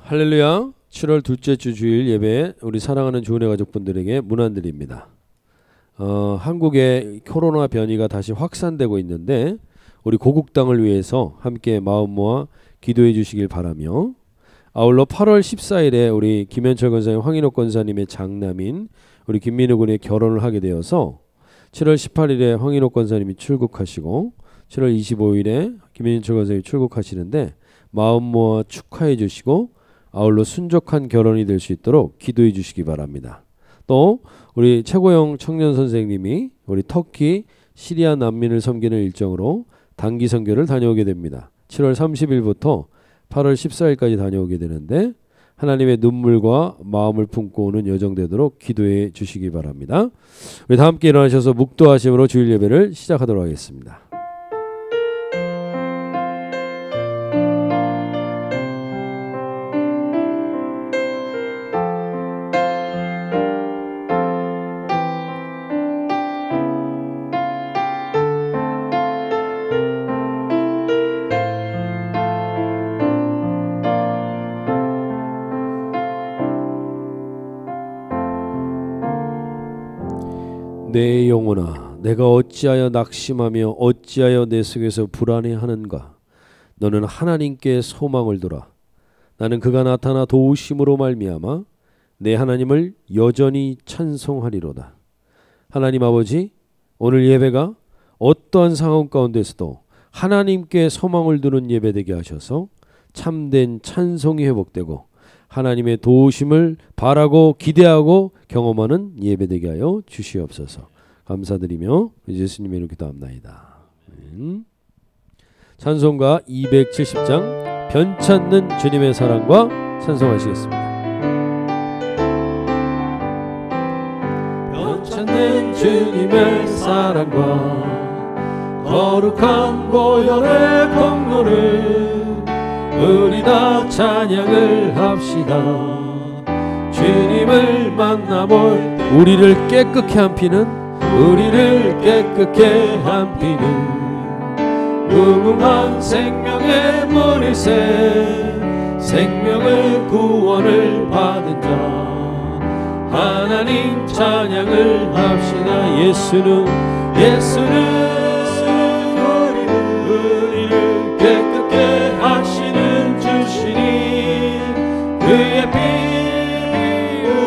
할렐루야. 7월 둘째 주 주일 예배 우리 사랑하는 주은혜 가족분들에게 문안드립니다. 한국에 코로나 변이가 다시 확산되고 있는데 우리 고국 땅을 위해서 함께 마음 모아 기도해 주시길 바라며, 아울러 8월 14일에 우리 김현철 권사님, 황인옥 권사님의 장남인 우리 김민우 군의 결혼을 하게 되어서 7월 18일에 황인옥 권사님이 출국하시고 7월 25일에 김현철 권사님이 출국하시는데 마음 모아 축하해 주시고 아울러 순족한 결혼이 될 수 있도록 기도해 주시기 바랍니다. 또 우리 최고영 청년 선생님이 우리 터키 시리아 난민을 섬기는 일정으로 단기 선교를 다녀오게 됩니다. 7월 30일부터 8월 14일까지 다녀오게 되는데 하나님의 눈물과 마음을 품고 오는 여정 되도록 기도해 주시기 바랍니다. 우리 다 함께 일어나셔서 묵도하심으로 주일 예배를 시작하도록 하겠습니다. 내 영혼아, 내가 어찌하여 낙심하며 어찌하여 내 속에서 불안해하는가? 너는 하나님께 소망을 두라. 나는 그가 나타나 도우심으로 말미암아 내 하나님을 여전히 찬송하리로다. 하나님 아버지, 오늘 예배가 어떠한 상황 가운데서도 하나님께 소망을 두는 예배 되게 하셔서 참된 찬송이 회복되고 하나님의 도우심을 바라고 기대하고 경험하는 예배되게 하여 주시옵소서. 감사드리며 예수님의 이름으로 기도합나이다. 찬송가 270장 변찮는 주님의 사랑과 찬송하시겠습니다. 변찮는 주님의 사랑과 거룩한 보혈의 공로를 우리 다 찬양을 합시다. 주님을 만나볼 때 우리를 깨끗게 한 피는 무궁한 생명의 머리새 생명의 구원을 받은 자 하나님 찬양을 합시다. 예수는 우리를 깨끗게 하시는 주시니 그의 피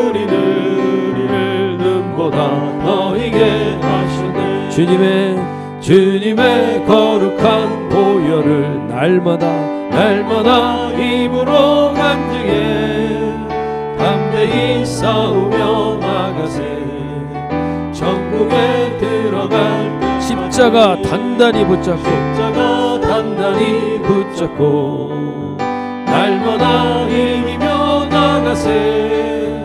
우리를 눈보다 더 희게 하시네. 주님의 거룩한 보혈을 날마다 입으로 간증해 담대히 싸우며 나가세. 전국에 들어갈 때 십자가 단단히 붙잡고 날마다 이기며 나가세.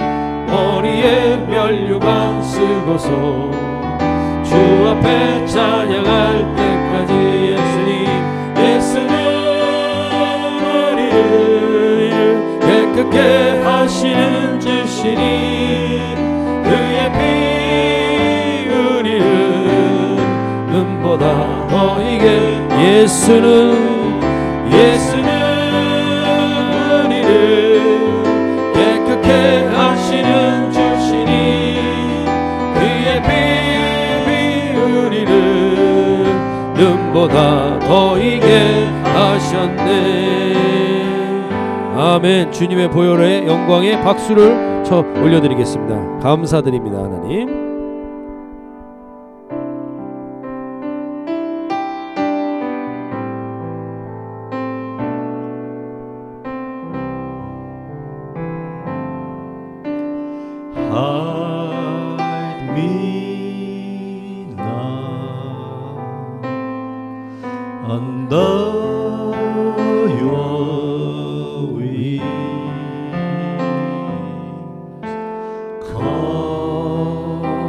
머리에 면류관 쓰고서 주 앞에 찬양할 때까지 예수는 우리를 깨끗게 하시는 주시니 그의 피 우리를 눈보다 더 희게 예수는 우리를 깨끗게 하시는 주시니 그의 피 우리를 눈보다 더 희게 하셨네. 아멘. 주님의 보혈의 영광에 박수를 쳐 올려드리겠습니다. 감사드립니다. 하나님. Hide me now under your wings. Come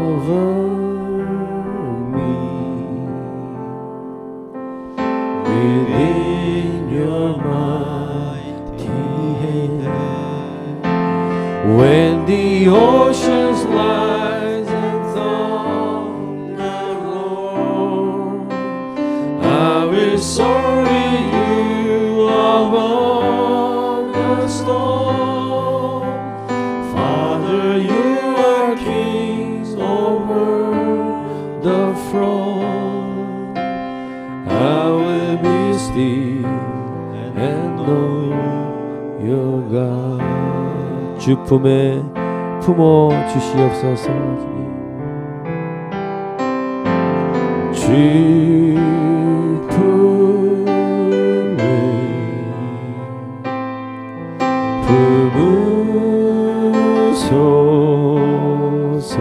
주 품에 품어 주시옵소서. 주 품에 품으소서.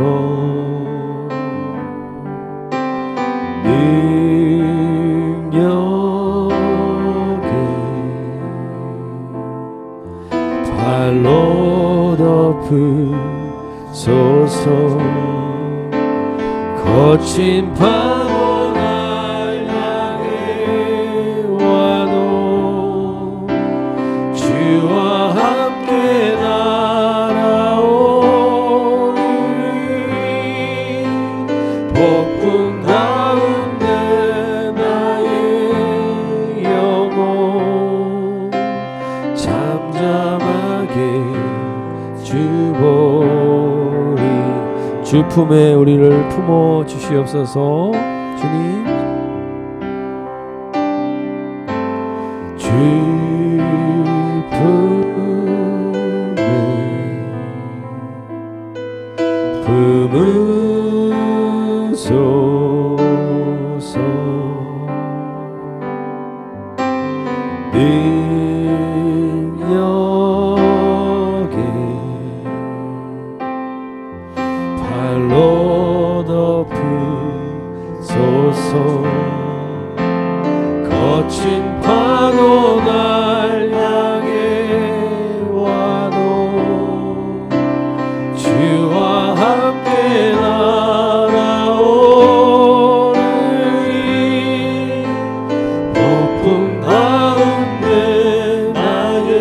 능력에 발로 덮으소서. 거친 파도 날 향해 와도 주와 함께 날아오리. 폭풍 가운데 나의 영혼 잠잠하게 주보리. 주 품에 우리를 품어 주시옵소서. 주님, 주 품에 품으소서. 능력에 발로 덮으소서. 거친 파도 날 향해 와도 주와 함께 날아오리. 폭풍 가운데 나의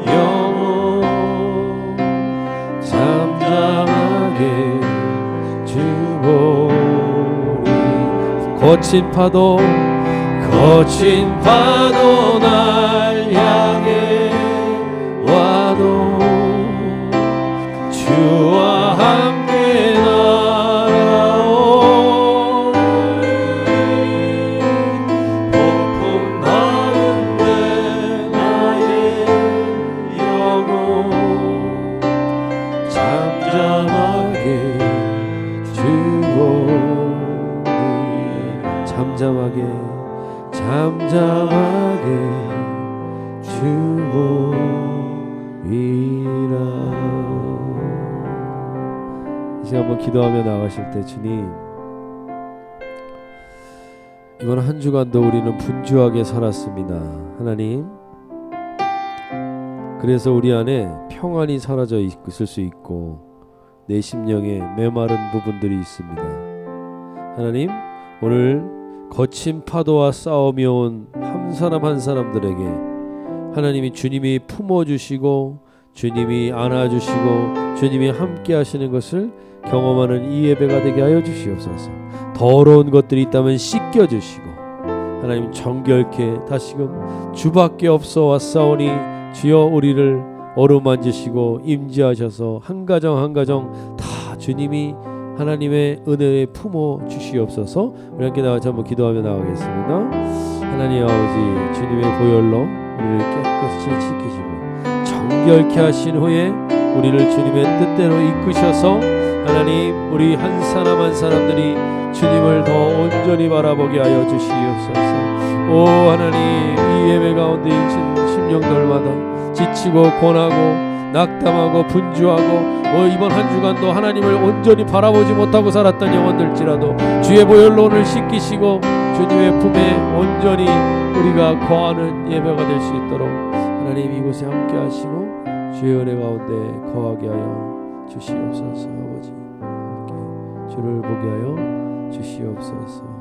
영혼 잠잠하게 주보리. 거친 파도 날 향해 와도 주와 함께 날아오리. 폭풍 가운데 나의 영혼 잠잠하게 주보리. 잠잠하게 주보리라. 이제 한번 기도하며 나가실 때, 주님, 이번 한 주간도 우리는 분주하게 살았습니다. 하나님, 그래서 우리 안에 평안이 사라져 있을 수 있고 내 심령에 메마른 부분들이 있습니다. 하나님, 오늘 거친 파도와 싸우며 온 한 사람 한 사람들에게 하나님이 주님이 품어주시고 주님이 안아주시고 주님이 함께 하시는 것을 경험하는 이 예배가 되게 하여 주시옵소서. 더러운 것들이 있다면 씻겨주시고 하나님 정결케 다시금 주밖에 없어 왔사오니 주여 우리를 어루만지시고 임재하셔서 한 가정 한 가정 다 주님이 하나님의 은혜에 품어 주시옵소서. 우리 함께 나와서 한번 기도하며 나가겠습니다. 하나님 아버지, 주님의 보혈로 우리를 깨끗이 씻기시고 정결케 하신 후에 우리를 주님의 뜻대로 이끄셔서 하나님, 우리 한 사람 한 사람들이 주님을 더 온전히 바라보게 하여 주시옵소서. 오 하나님, 이 예배 가운데 있는 심령들마다 지치고 고나고 낙담하고 분주하고 이번 한 주간도 하나님을 온전히 바라보지 못하고 살았던 영혼들지라도 주의 보혈로 오늘 씻기시고 주님의 품에 온전히 우리가 거하는 예배가 될 수 있도록 하나님 이곳에 함께 하시고 주의 은혜 가운데 거하게 하여 주시옵소서. 아버지, 함께 주를 보게 하여 주시옵소서.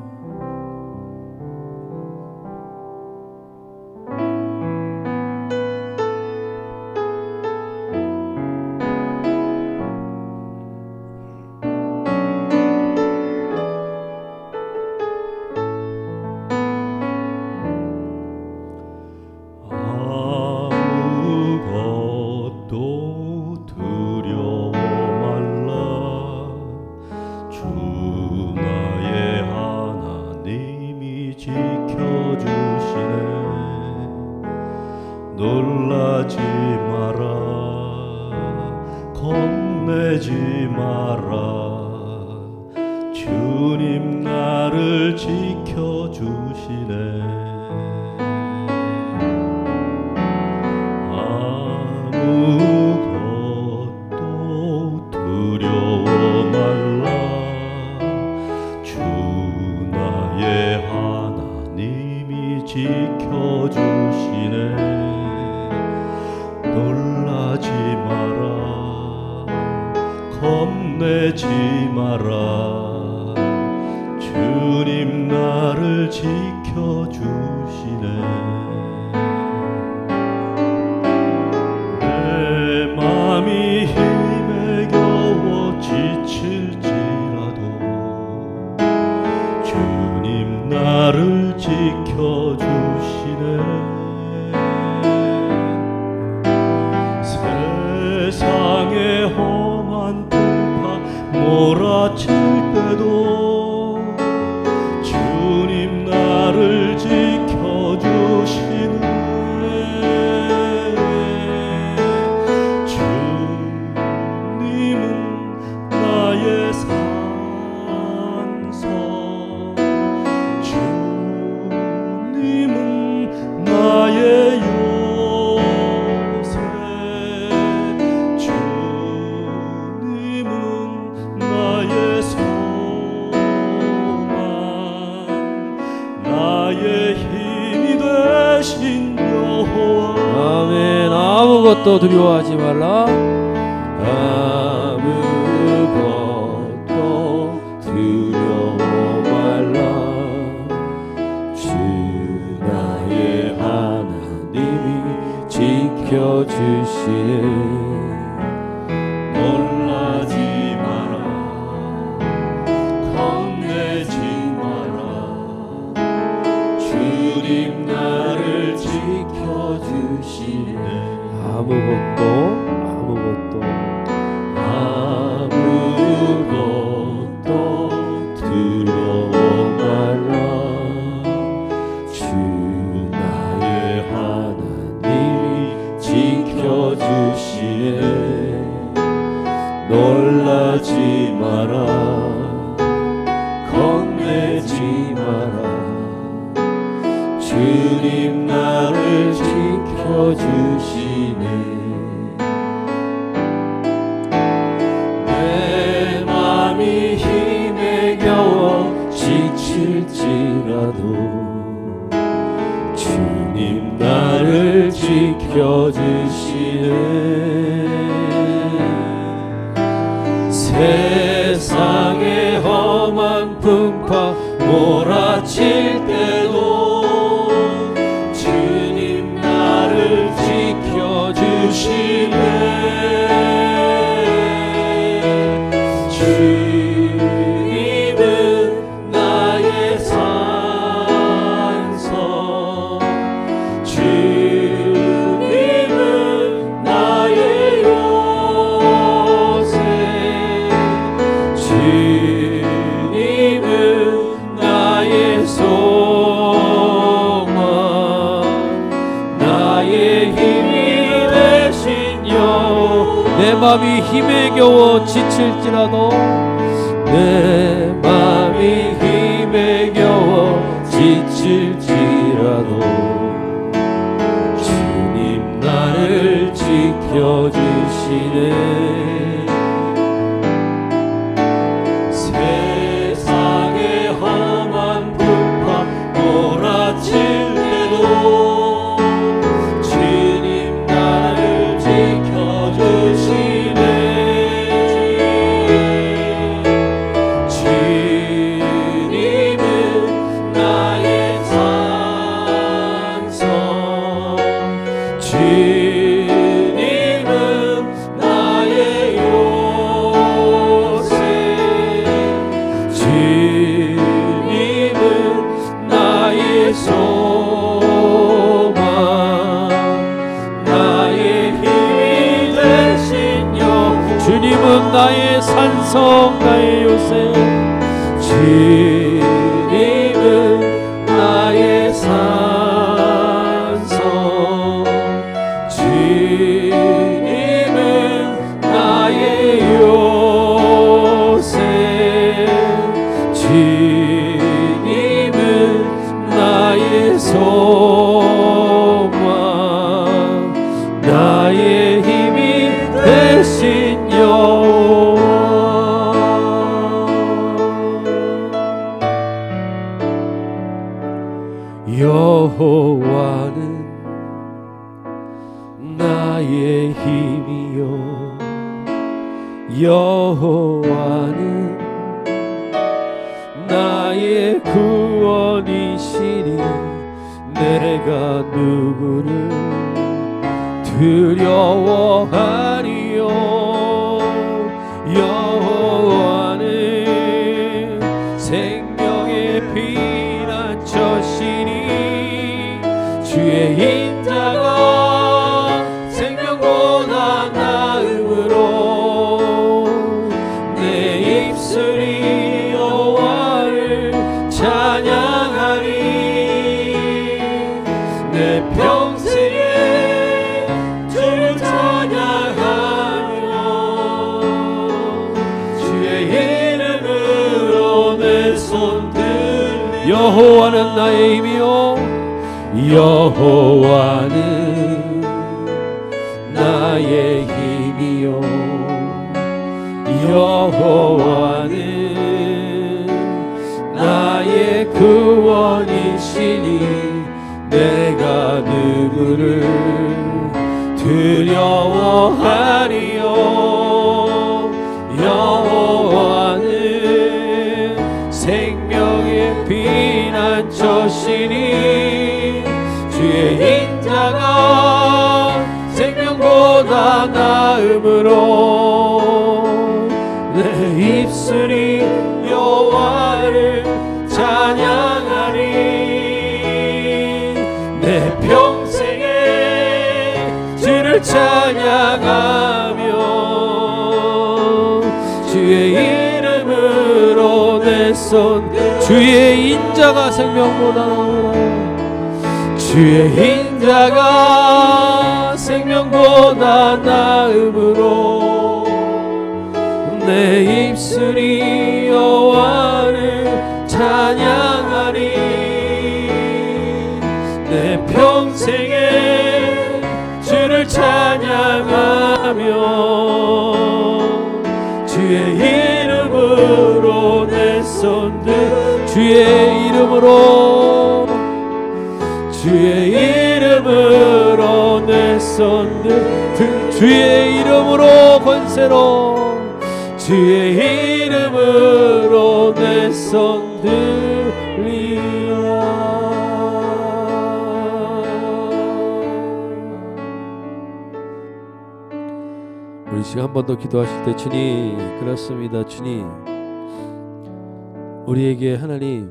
주 나의 겁내지 마라. 주님 나를 지켜주시네. 내 맘이 힘에 겨워 지칠지라도 주님 나를 지켜주시네. 세상의 험한 풍파 몰아칠 때도 주님 나를 지켜주시네. 주님은 나의 산성, 주님은 나의 요새, 주님은 나의 소망, 나의 힘이 되신 여호와. 아멘. 아무것도 두려워하지 말라. 아무것도 두려워 말라. 주 나의 하나님이 지켜주시네. 놀라지 마라. 겁내지 마라. 주님 나를 지켜주시네. 아무것도 두려워 말라. 주 나의 하나님이 지켜주시네. 놀라지 마라. 겁내지 마라. 주님 나를 지켜주시네. 내 맘이 힘에 겨워 지칠지라도 주님 나를 지켜주시네. 세상의 험한 풍파 몰아칠 때도 주님 나를 지켜주시네. 주님은 나의 산성, 주님은 나의 요새, 주님은 나의 소망, 나의 힘이 되신 여호와. 내 맘이 힘에 겨워 지칠지라도 내 맘이 힘에 겨워 지칠지라도 주님 나를 지켜주시네. 세상의 험한 풍파 몰아칠 때도 주님 나를 지켜주시네. 주님은 나의 산성, 주님은 나의 요새, 주님은 나의 소망, 나의 힘이 되신 여호와. 주님은 나의 산성 나의 요새. 주님은 나의 산성, 주님은 나의 요새, 주님은 나의 소망, 나의 힘이 되신 여호와. 여호와는 나의 구원이시니 내가 누구를 두려워하리요. 여호와는 생명의 피난처시니 주의 인자가 생명보다 나음으로 내 입술이 여호와를 찬양하리. 내 평생에 주를 찬양하며 주의 이름으로 내 손 들리. 여호와는 나의 힘이요 여호와는 나의 힘이요 여호와는 나의 구원이시니 내가 누구를 두려워하리요. 여호와는 생명의 피난처시니 주의 인자가 생명보다 나음으로 내 입술이 여호와를 찬양하리. 내 평생에 주를 찬양하며 주의 이름으로 내 손. 주의 인자가 생명보다 나으라. 주의 인자가 생명보다 나음으로 내 입술이 여호와를 찬양하리. 내 평생에 주를 찬양하며 주의 이름으로 내 손들. 주의 이름으로 주의 이름으로 내 손들. 주의 이름으로 권세로 주의 이름으로 내 손 들리라. 우리 지금 한 번 더 기도하실 때 주님, 그렇습니다. 주님, 우리에게 하나님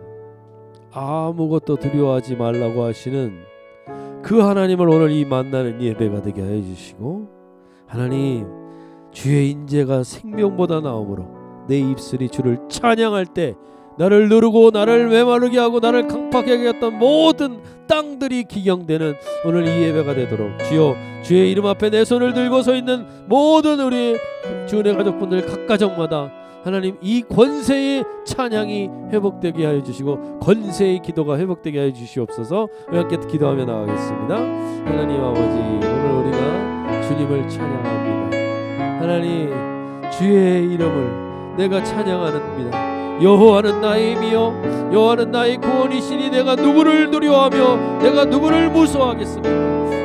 아무것도 두려워하지 말라고 하시는 그 하나님을 오늘 이 만나는 예배가 되게 하여 주시고, 하나님 주의 인재가 생명보다 나오므로 내 입술이 주를 찬양할 때 나를 누르고 나를 메마르게 하고 나를 강팍하게 했던 모든 땅들이 기경되는 오늘 이 예배가 되도록 주여, 주의 이름 앞에 내 손을 들고 서 있는 모든 우리 주은혜 가족분들 각 가정마다 하나님 이 권세의 찬양이 회복되게 하여 주시고 권세의 기도가 회복되게 하여 주시옵소서. 우리 함께 기도하며 나가겠습니다. 하나님 아버지, 오늘 우리가 주님을 찬양합니다. 하나님 주의 이름을 내가 찬양합니다. 여호와는 나의 힘이요 여호와는 나의 구원이시니 내가 누구를 두려워하며 내가 누구를 무서워하겠습니까?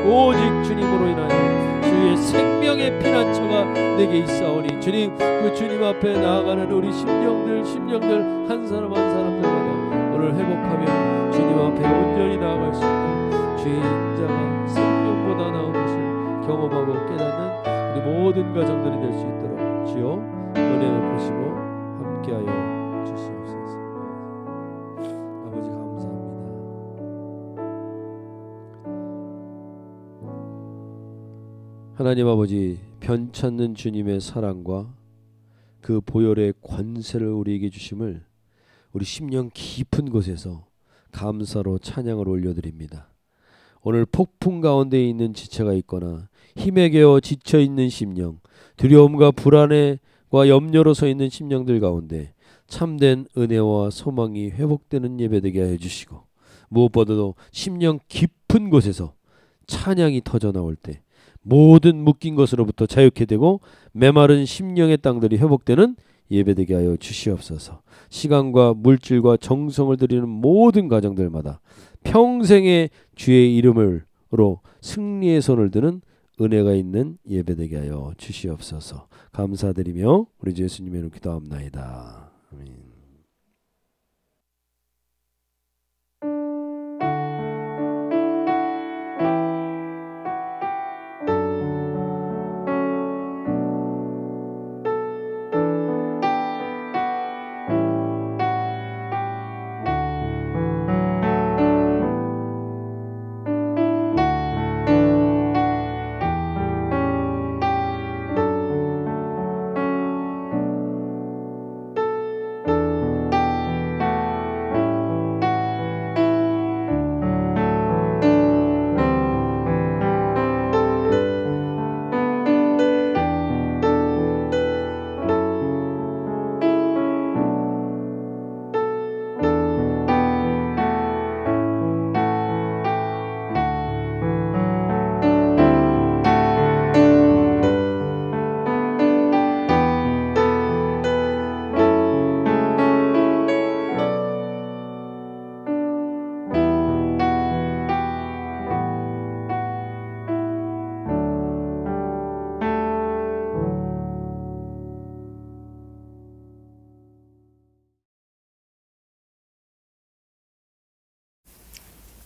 오직 주님으로 인하여 주의 생명의 피난처가 내게 있사오니 주님, 그 주님 앞에 나아가는 우리 심령들 한 사람 한 사람들마다 오늘 회복하며 주님 앞에 온전히 나아갈 수 있도록 주의 인자가 생명보다 나은 것을 경험하고 깨닫는 우리 모든 가정들이 될 수 있도록 주여 은혜를 보시고 함께하여 주시옵소서. 아버지 감사합니다. 하나님 아버지, 변찮는 주님의 사랑과 그 보혈의 권세를 우리에게 주심을 우리 심령 깊은 곳에서 감사로 찬양을 올려드립니다. 오늘 폭풍 가운데 있는 지체가 있거나 힘에 겨워 지쳐있는 심령, 두려움과 불안과 염려로 서 있는 심령들 가운데 참된 은혜와 소망이 회복되는 예배되게 하여 주시고, 무엇보다도 심령 깊은 곳에서 찬양이 터져나올 때 모든 묶인 것으로부터 자유케 되고 메마른 심령의 땅들이 회복되는 예배되게 하여 주시옵소서. 시간과 물질과 정성을 들이는 모든 가정들마다 평생의 주의 이름으로 승리의 손을 드는 은혜가 있는 예배되게 하여 주시옵소서. 감사드리며 우리 주 예수님의 이름으로 기도합나이다. 아멘.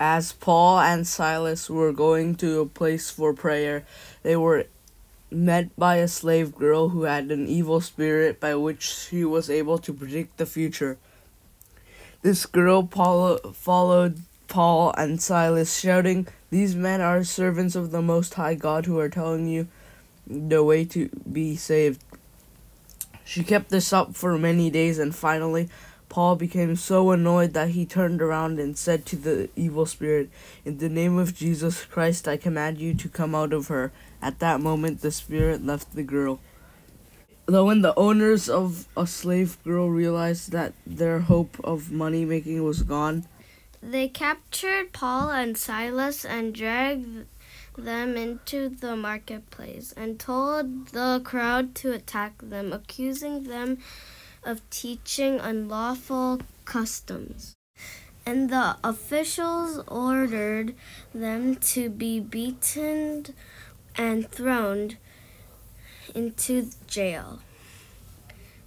As Paul and Silas were going to a place for prayer, they were met by a slave girl who had an evil spirit by which she was able to predict the future. This girl followed Paul and Silas, shouting, "These men are servants of the Most High God who are telling you the way to be saved." She kept this up for many days, and finally Paul became so annoyed that he turned around and said to the evil spirit, "In the name of Jesus Christ, I command you to come out of her." At that moment, the spirit left the girl. Though when the owners of a slave girl realized that their hope of money making was gone, they captured Paul and Silas and dragged them into the marketplace and told the crowd to attack them, accusing them of teaching unlawful customs. And the officials ordered them to be beaten and thrown into jail,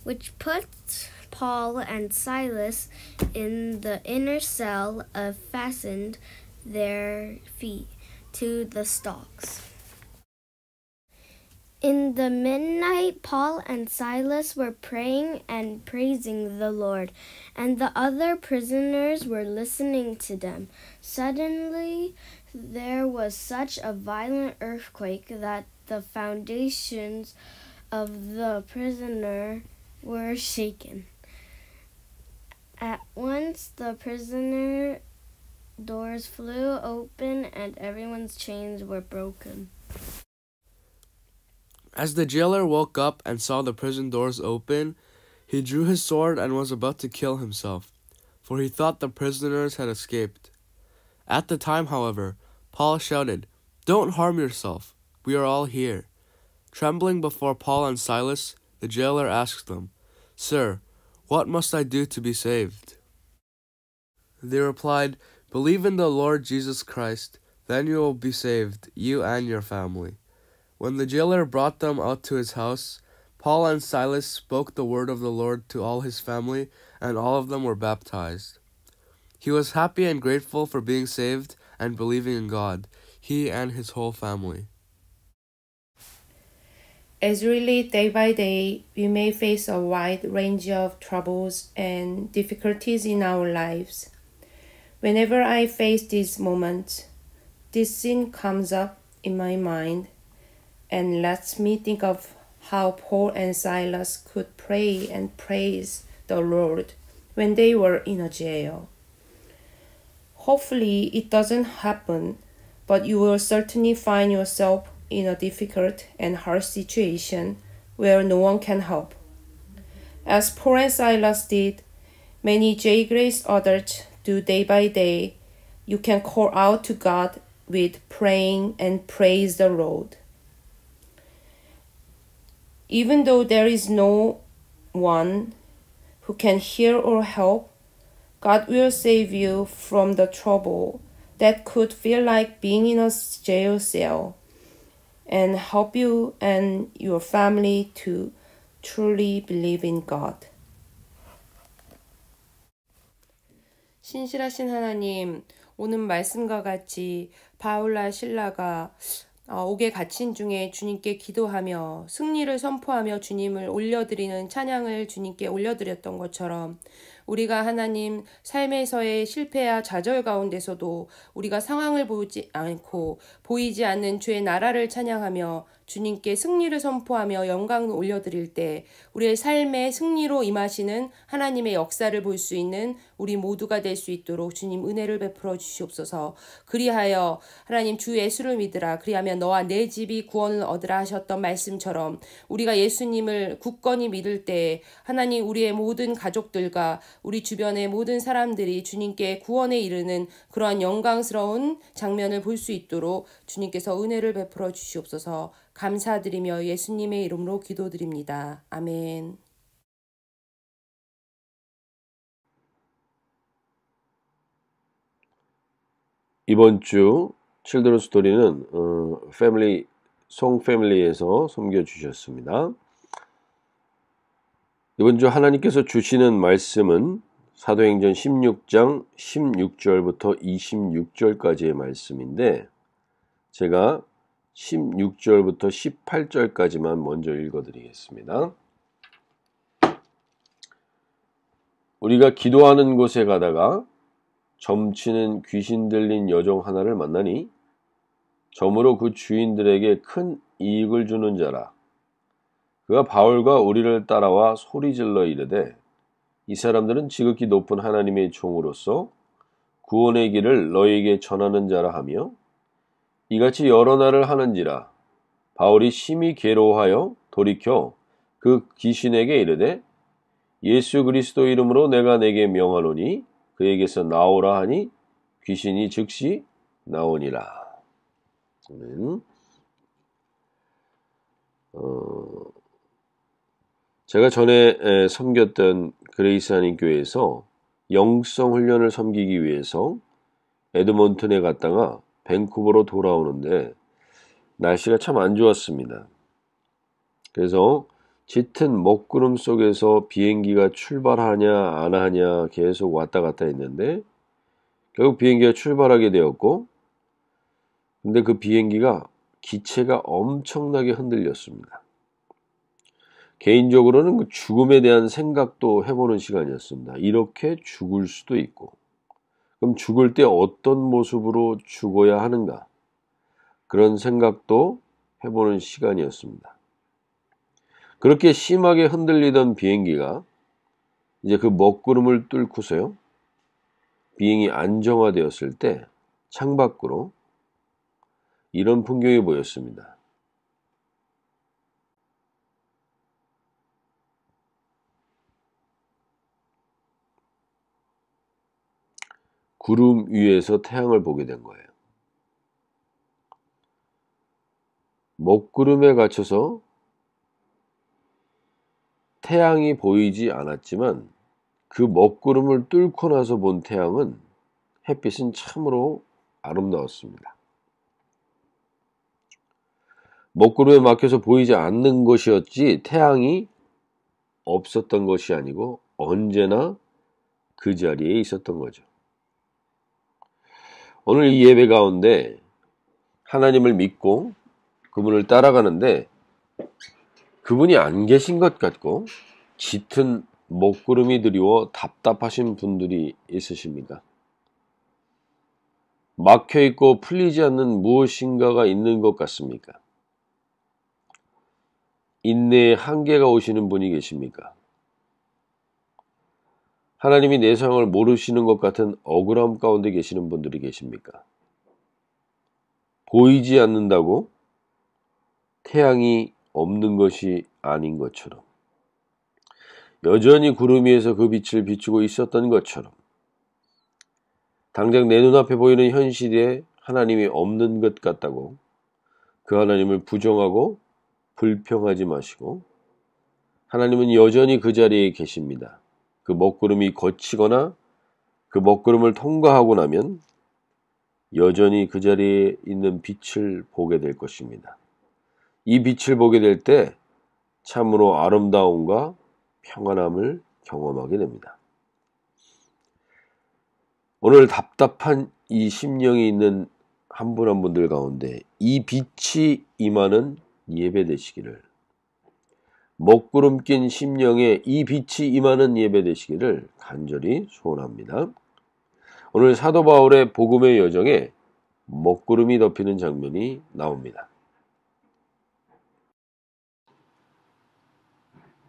which put Paul and Silas in the inner cell and fastened their feet to the stocks. In the midnight, Paul and Silas were praying and praising the Lord, and the other prisoners were listening to them. Suddenly, there was such a violent earthquake that the foundations of the prison were shaken. At once, the prison doors flew open and everyone's chains were broken. As the jailer woke up and saw the prison doors open, he drew his sword and was about to kill himself, for he thought the prisoners had escaped. At the time, however, Paul shouted, "Don't harm yourself. We are all here." Trembling before Paul and Silas, the jailer asked them, "Sir, what must I do to be saved?" They replied, "Believe in the Lord Jesus Christ, then you will be saved, you and your family." When the jailer brought them out to his house, Paul and Silas spoke the word of the Lord to all his family, and all of them were baptized. He was happy and grateful for being saved and believing in God, he and his whole family. As we live day by day, we may face a wide range of troubles and difficulties in our lives. Whenever I face these moments, this scene comes up in my mind and lets me think of how Paul and Silas could pray and praise the Lord when they were in a jail. Hopefully it doesn't happen, but you will certainly find yourself in a difficult and hard situation where no one can help. As Paul and Silas did, many jail-grace others do day by day, you can call out to God with praying and praise the Lord. Even though there is no one who can hear or help, God will save you from the trouble that could feel like being in a jail cell. and help you and your family to truly believe in God. 신실하신 하나님, 오늘 말씀과 같이 바울과 실라가 옥에 갇힌 중에 주님께 기도하며 승리를 선포하며 주님을 올려드리는 찬양을 주님께 올려드렸던 것처럼 우리가 하나님 삶에서의 실패와 좌절 가운데서도 우리가 상황을 보지 않고 보이지 않는 주의 나라를 찬양하며 주님께 승리를 선포하며 영광을 올려드릴 때 우리의 삶의 승리로 임하시는 하나님의 역사를 볼 수 있는 우리 모두가 될 수 있도록 주님 은혜를 베풀어 주시옵소서. 그리하여 하나님 주 예수를 믿으라 그리하면 너와 내 집이 구원을 얻으라 하셨던 말씀처럼 우리가 예수님을 굳건히 믿을 때 하나님 우리의 모든 가족들과 우리 주변의 모든 사람들이 주님께 구원에 이르는 그러한 영광스러운 장면을 볼 수 있도록 주님께서 은혜를 베풀어 주시옵소서. 감사드리며 예수님의 이름으로 기도드립니다. 아멘. 이번 주 칠드런 스토리는 패밀리 송 패밀리에서 섬겨주셨습니다. 이번 주 하나님께서 주시는 말씀은 사도행전 16장 16절부터 26절까지의 말씀인데 제가 16절부터 18절까지만 먼저 읽어드리겠습니다. 우리가 기도하는 곳에 가다가 점치는 귀신 들린 여종 하나를 만나니 점으로 그 주인들에게 큰 이익을 주는 자라. 그가 바울과 우리를 따라와 소리질러 이르되 이 사람들은 지극히 높은 하나님의 종으로서 구원의 길을 너희에게 전하는 자라 하며 이같이 여러 날을 하는지라. 바울이 심히 괴로워하여 돌이켜 그 귀신에게 이르되 예수 그리스도 이름으로 내가 내게 명하노니 그에게서 나오라 하니 귀신이 즉시 나오니라. 제가 전에 섬겼던 그레이스 한인교회에서 영성 훈련을 섬기기 위해서 에드먼튼에 갔다가 밴쿠버로 돌아오는데 날씨가 참 안 좋았습니다. 그래서 짙은 먹구름 속에서 비행기가 출발하냐 안 하냐 계속 왔다 갔다 했는데 결국 비행기가 출발하게 되었고 근데 그 비행기가 기체가 엄청나게 흔들렸습니다. 개인적으로는 그 죽음에 대한 생각도 해보는 시간이었습니다. 이렇게 죽을 수도 있고 그럼 죽을 때 어떤 모습으로 죽어야 하는가 그런 생각도 해보는 시간이었습니다. 그렇게 심하게 흔들리던 비행기가 이제 그 먹구름을 뚫고서요 비행이 안정화되었을 때 창밖으로 이런 풍경이 보였습니다. 구름 위에서 태양을 보게 된 거예요. 먹구름에 갇혀서 태양이 보이지 않았지만 그 먹구름을 뚫고 나서 본 태양은 햇빛은 참으로 아름다웠습니다. 먹구름에 막혀서 보이지 않는 것이었지 태양이 없었던 것이 아니고 언제나 그 자리에 있었던 거죠. 오늘 이 예배 가운데 하나님을 믿고 그분을 따라가는데 그분이 안 계신 것 같고 짙은 먹구름이 드리워 답답하신 분들이 있으십니까? 막혀있고 풀리지 않는 무엇인가가 있는 것 같습니까? 인내의 한계가 오시는 분이 계십니까? 하나님이 내 상황을 모르시는 것 같은 억울함 가운데 계시는 분들이 계십니까? 보이지 않는다고 태양이 없는 것이 아닌 것처럼 여전히 구름 위에서 그 빛을 비추고 있었던 것처럼 당장 내 눈앞에 보이는 현실에 하나님이 없는 것 같다고 그 하나님을 부정하고 불평하지 마시고 하나님은 여전히 그 자리에 계십니다. 그 먹구름이 거치거나 그 먹구름을 통과하고 나면 여전히 그 자리에 있는 빛을 보게 될 것입니다. 이 빛을 보게 될 때 참으로 아름다움과 평안함을 경험하게 됩니다. 오늘 답답한 이 심령이 있는 한 분 한 분들 가운데 이 빛이 임하는 예배 되시기를, 먹구름 낀 심령에 이 빛이 임하는 예배 되시기를 간절히 소원합니다. 오늘 사도 바울의 복음의 여정에 먹구름이 덮이는 장면이 나옵니다.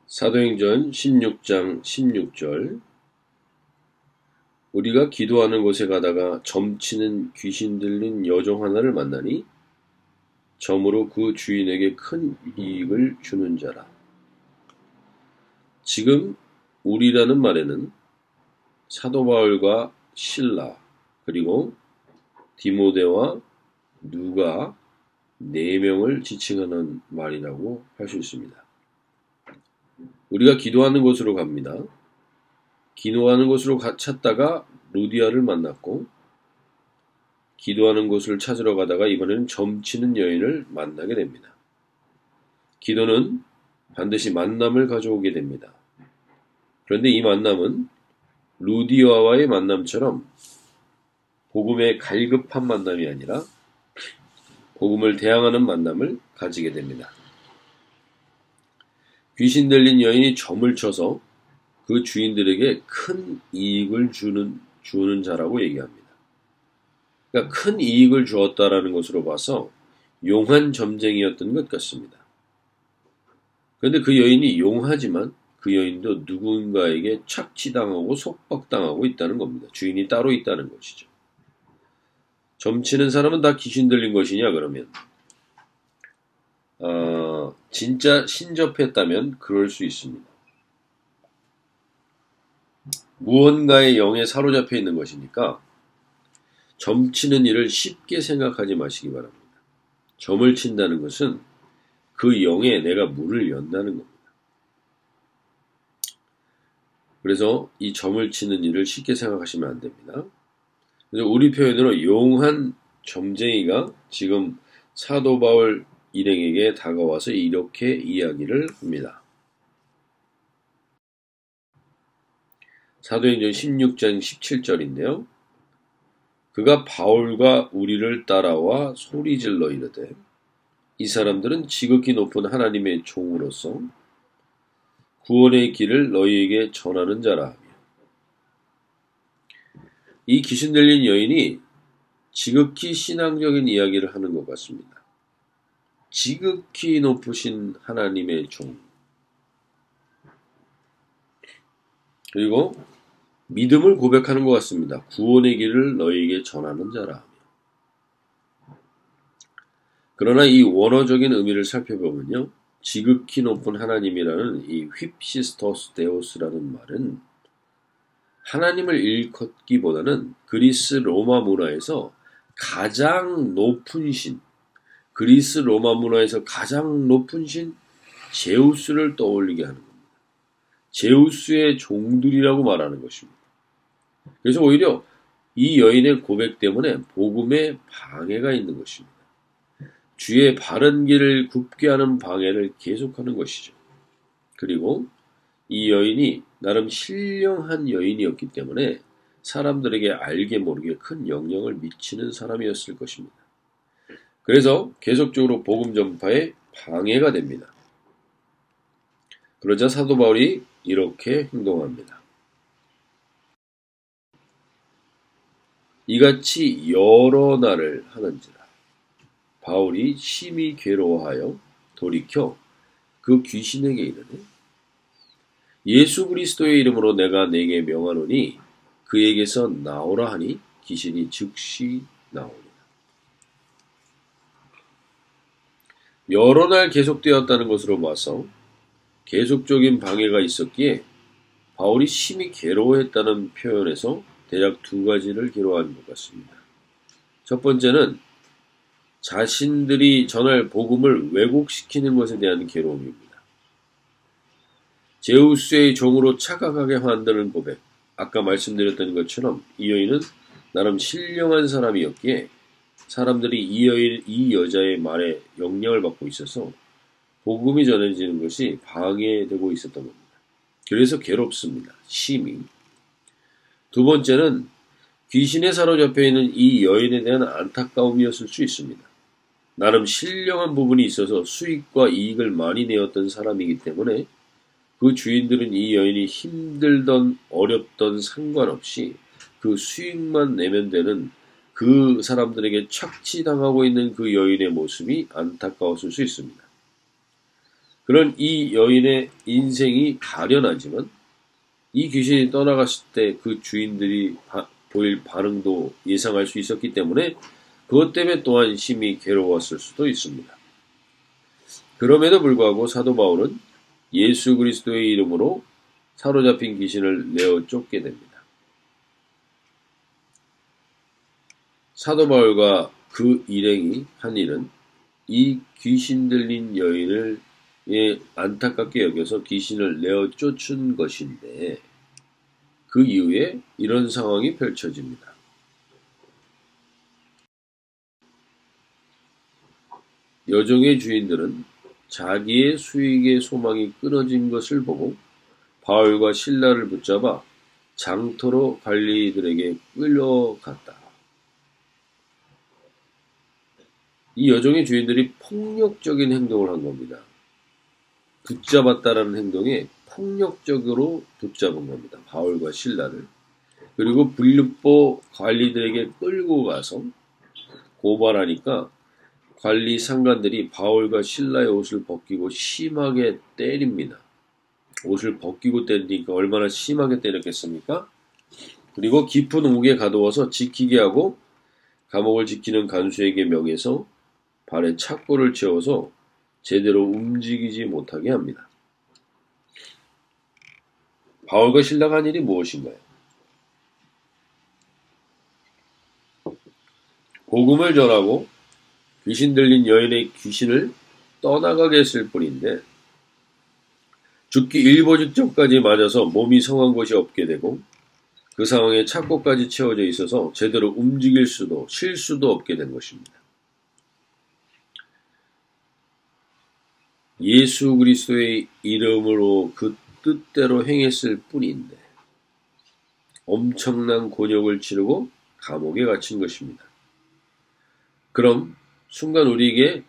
사도행전 16장 16절, 우리가 기도하는 곳에 가다가 점치는 귀신 들린 여종 하나를 만나니 점으로 그 주인에게 큰 이익을 주는 자라. 지금 우리라는 말에는 사도 바울과 실라 그리고 디모데와 누가 4명을 지칭하는 말이라고 할 수 있습니다. 우리가 기도하는 곳으로 갑니다. 기도하는 곳으로 찾다가 루디아를 만났고, 기도하는 곳을 찾으러 가다가 이번에는 점치는 여인을 만나게 됩니다. 기도는 반드시 만남을 가져오게 됩니다. 그런데 이 만남은 루디아와의 만남처럼 복음의 갈급한 만남이 아니라 복음을 대항하는 만남을 가지게 됩니다. 귀신 들린 여인이 점을 쳐서 그 주인들에게 큰 이익을 주는 자라고 얘기합니다. 그러니까 큰 이익을 주었다라는 것으로 봐서 용한 점쟁이였던 것 같습니다. 그런데 그 여인이 용하지만 그 여인도 누군가에게 착취당하고 속박당하고 있다는 겁니다. 주인이 따로 있다는 것이죠. 점치는 사람은 다 귀신 들린 것이냐 그러면 진짜 신접했다면 그럴 수 있습니다. 무언가의 영에 사로잡혀 있는 것이니까 점치는 일을 쉽게 생각하지 마시기 바랍니다. 점을 친다는 것은 그 영에 내가 문을 연다는 겁니다. 그래서 이 점을 치는 일을 쉽게 생각하시면 안 됩니다. 그래서 우리 표현으로 용한 점쟁이가 지금 사도 바울 일행에게 다가와서 이렇게 이야기를 합니다. 사도행전 16장 17절인데요. 그가 바울과 우리를 따라와 소리질러 이르되 이 사람들은 지극히 높은 하나님의 종으로서 구원의 길을 너희에게 전하는 자라 하며, 이 귀신 들린 여인이 지극히 신앙적인 이야기를 하는 것 같습니다. 지극히 높으신 하나님의 종, 그리고 믿음을 고백하는 것 같습니다. 구원의 길을 너희에게 전하는 자라 하며. 그러나 이 원어적인 의미를 살펴보면요, 지극히 높은 하나님이라는 이 휩시스토스 데오스라는 말은 하나님을 일컫기보다는 그리스 로마 문화에서 가장 높은 신, 그리스 로마 문화에서 가장 높은 신 제우스를 떠올리게 하는 겁니다. 제우스의 종들이라고 말하는 것입니다. 그래서 오히려 이 여인의 고백 때문에 복음에 방해가 있는 것입니다. 주의 바른 길을 굽게 하는 방해를 계속하는 것이죠. 그리고 이 여인이 나름 신령한 여인이었기 때문에 사람들에게 알게 모르게 큰 영향을 미치는 사람이었을 것입니다. 그래서 계속적으로 복음 전파에 방해가 됩니다. 그러자 사도 바울이 이렇게 행동합니다. 이같이 여러 날을 하는지라 바울이 심히 괴로워하여 돌이켜 그 귀신에게 이르되 예수 그리스도의 이름으로 내가 네게 명하노니 그에게서 나오라 하니 귀신이 즉시 나오니라. 여러 날 계속되었다는 것으로 봐서 계속적인 방해가 있었기에 바울이 심히 괴로워했다는 표현에서 대략 2가지를 기록한 것 같습니다. 첫 번째는 자신들이 전할 복음을 왜곡시키는 것에 대한 괴로움입니다. 제우스의 종으로 착각하게 만드는 고백, 아까 말씀드렸던 것처럼 이 여인은 나름 신령한 사람이었기에 사람들이 이 여자의 말에 영향을 받고 있어서 복음이 전해지는 것이 방해되고 있었던 겁니다. 그래서 괴롭습니다. 심히. 두 번째는 귀신에 사로잡혀 있는 이 여인에 대한 안타까움이었을 수 있습니다. 나름 신령한 부분이 있어서 수익과 이익을 많이 내었던 사람이기 때문에 그 주인들은 이 여인이 힘들던 어렵던 상관없이 그 수익만 내면 되는 그 사람들에게 착취당하고 있는 그 여인의 모습이 안타까웠을 수 있습니다. 그런 이 여인의 인생이 가련하지만 이 귀신이 떠나갔을 때 그 주인들이 보일 반응도 예상할 수 있었기 때문에 그것 때문에 또한 심히 괴로웠을 수도 있습니다. 그럼에도 불구하고 사도 바울은 예수 그리스도의 이름으로 사로잡힌 귀신을 내어 쫓게 됩니다. 사도 바울과 그 일행이 한 일은 이 귀신 들린 여인을 안타깝게 여겨서 귀신을 내어 쫓은 것인데 그 이후에 이런 상황이 펼쳐집니다. 여종의 주인들은 자기의 수익의 소망이 끊어진 것을 보고 바울과 실라를 붙잡아 장터로 관리들에게 끌려갔다. 이 여종의 주인들이 폭력적인 행동을 한 겁니다. 붙잡았다라는 행동에 폭력적으로 붙잡은 겁니다. 바울과 실라를. 그리고 빌립보 관리들에게 끌고 가서 고발하니까 관리 상관들이 바울과 실라의 옷을 벗기고 심하게 때립니다. 옷을 벗기고 때리니까 얼마나 심하게 때렸겠습니까? 그리고 깊은 옥에 가두어서 지키게 하고 감옥을 지키는 간수에게 명해서 발에 착고를 채워서 제대로 움직이지 못하게 합니다. 바울과 실라가 한 일이 무엇인가요? 복음을 전하고 귀신 들린 여인의 귀신을 떠나가게 했을 뿐인데 죽기 일보 직전까지 맞아서 몸이 성한 곳이 없게 되고 그 상황에 착고까지 채워져 있어서 제대로 움직일 수도 쉴 수도 없게 된 것입니다. 예수 그리스도의 이름으로 그 뜻대로 행했을 뿐인데 엄청난 곤욕을 치르고 감옥에 갇힌 것입니다. 그럼 순간 우리에게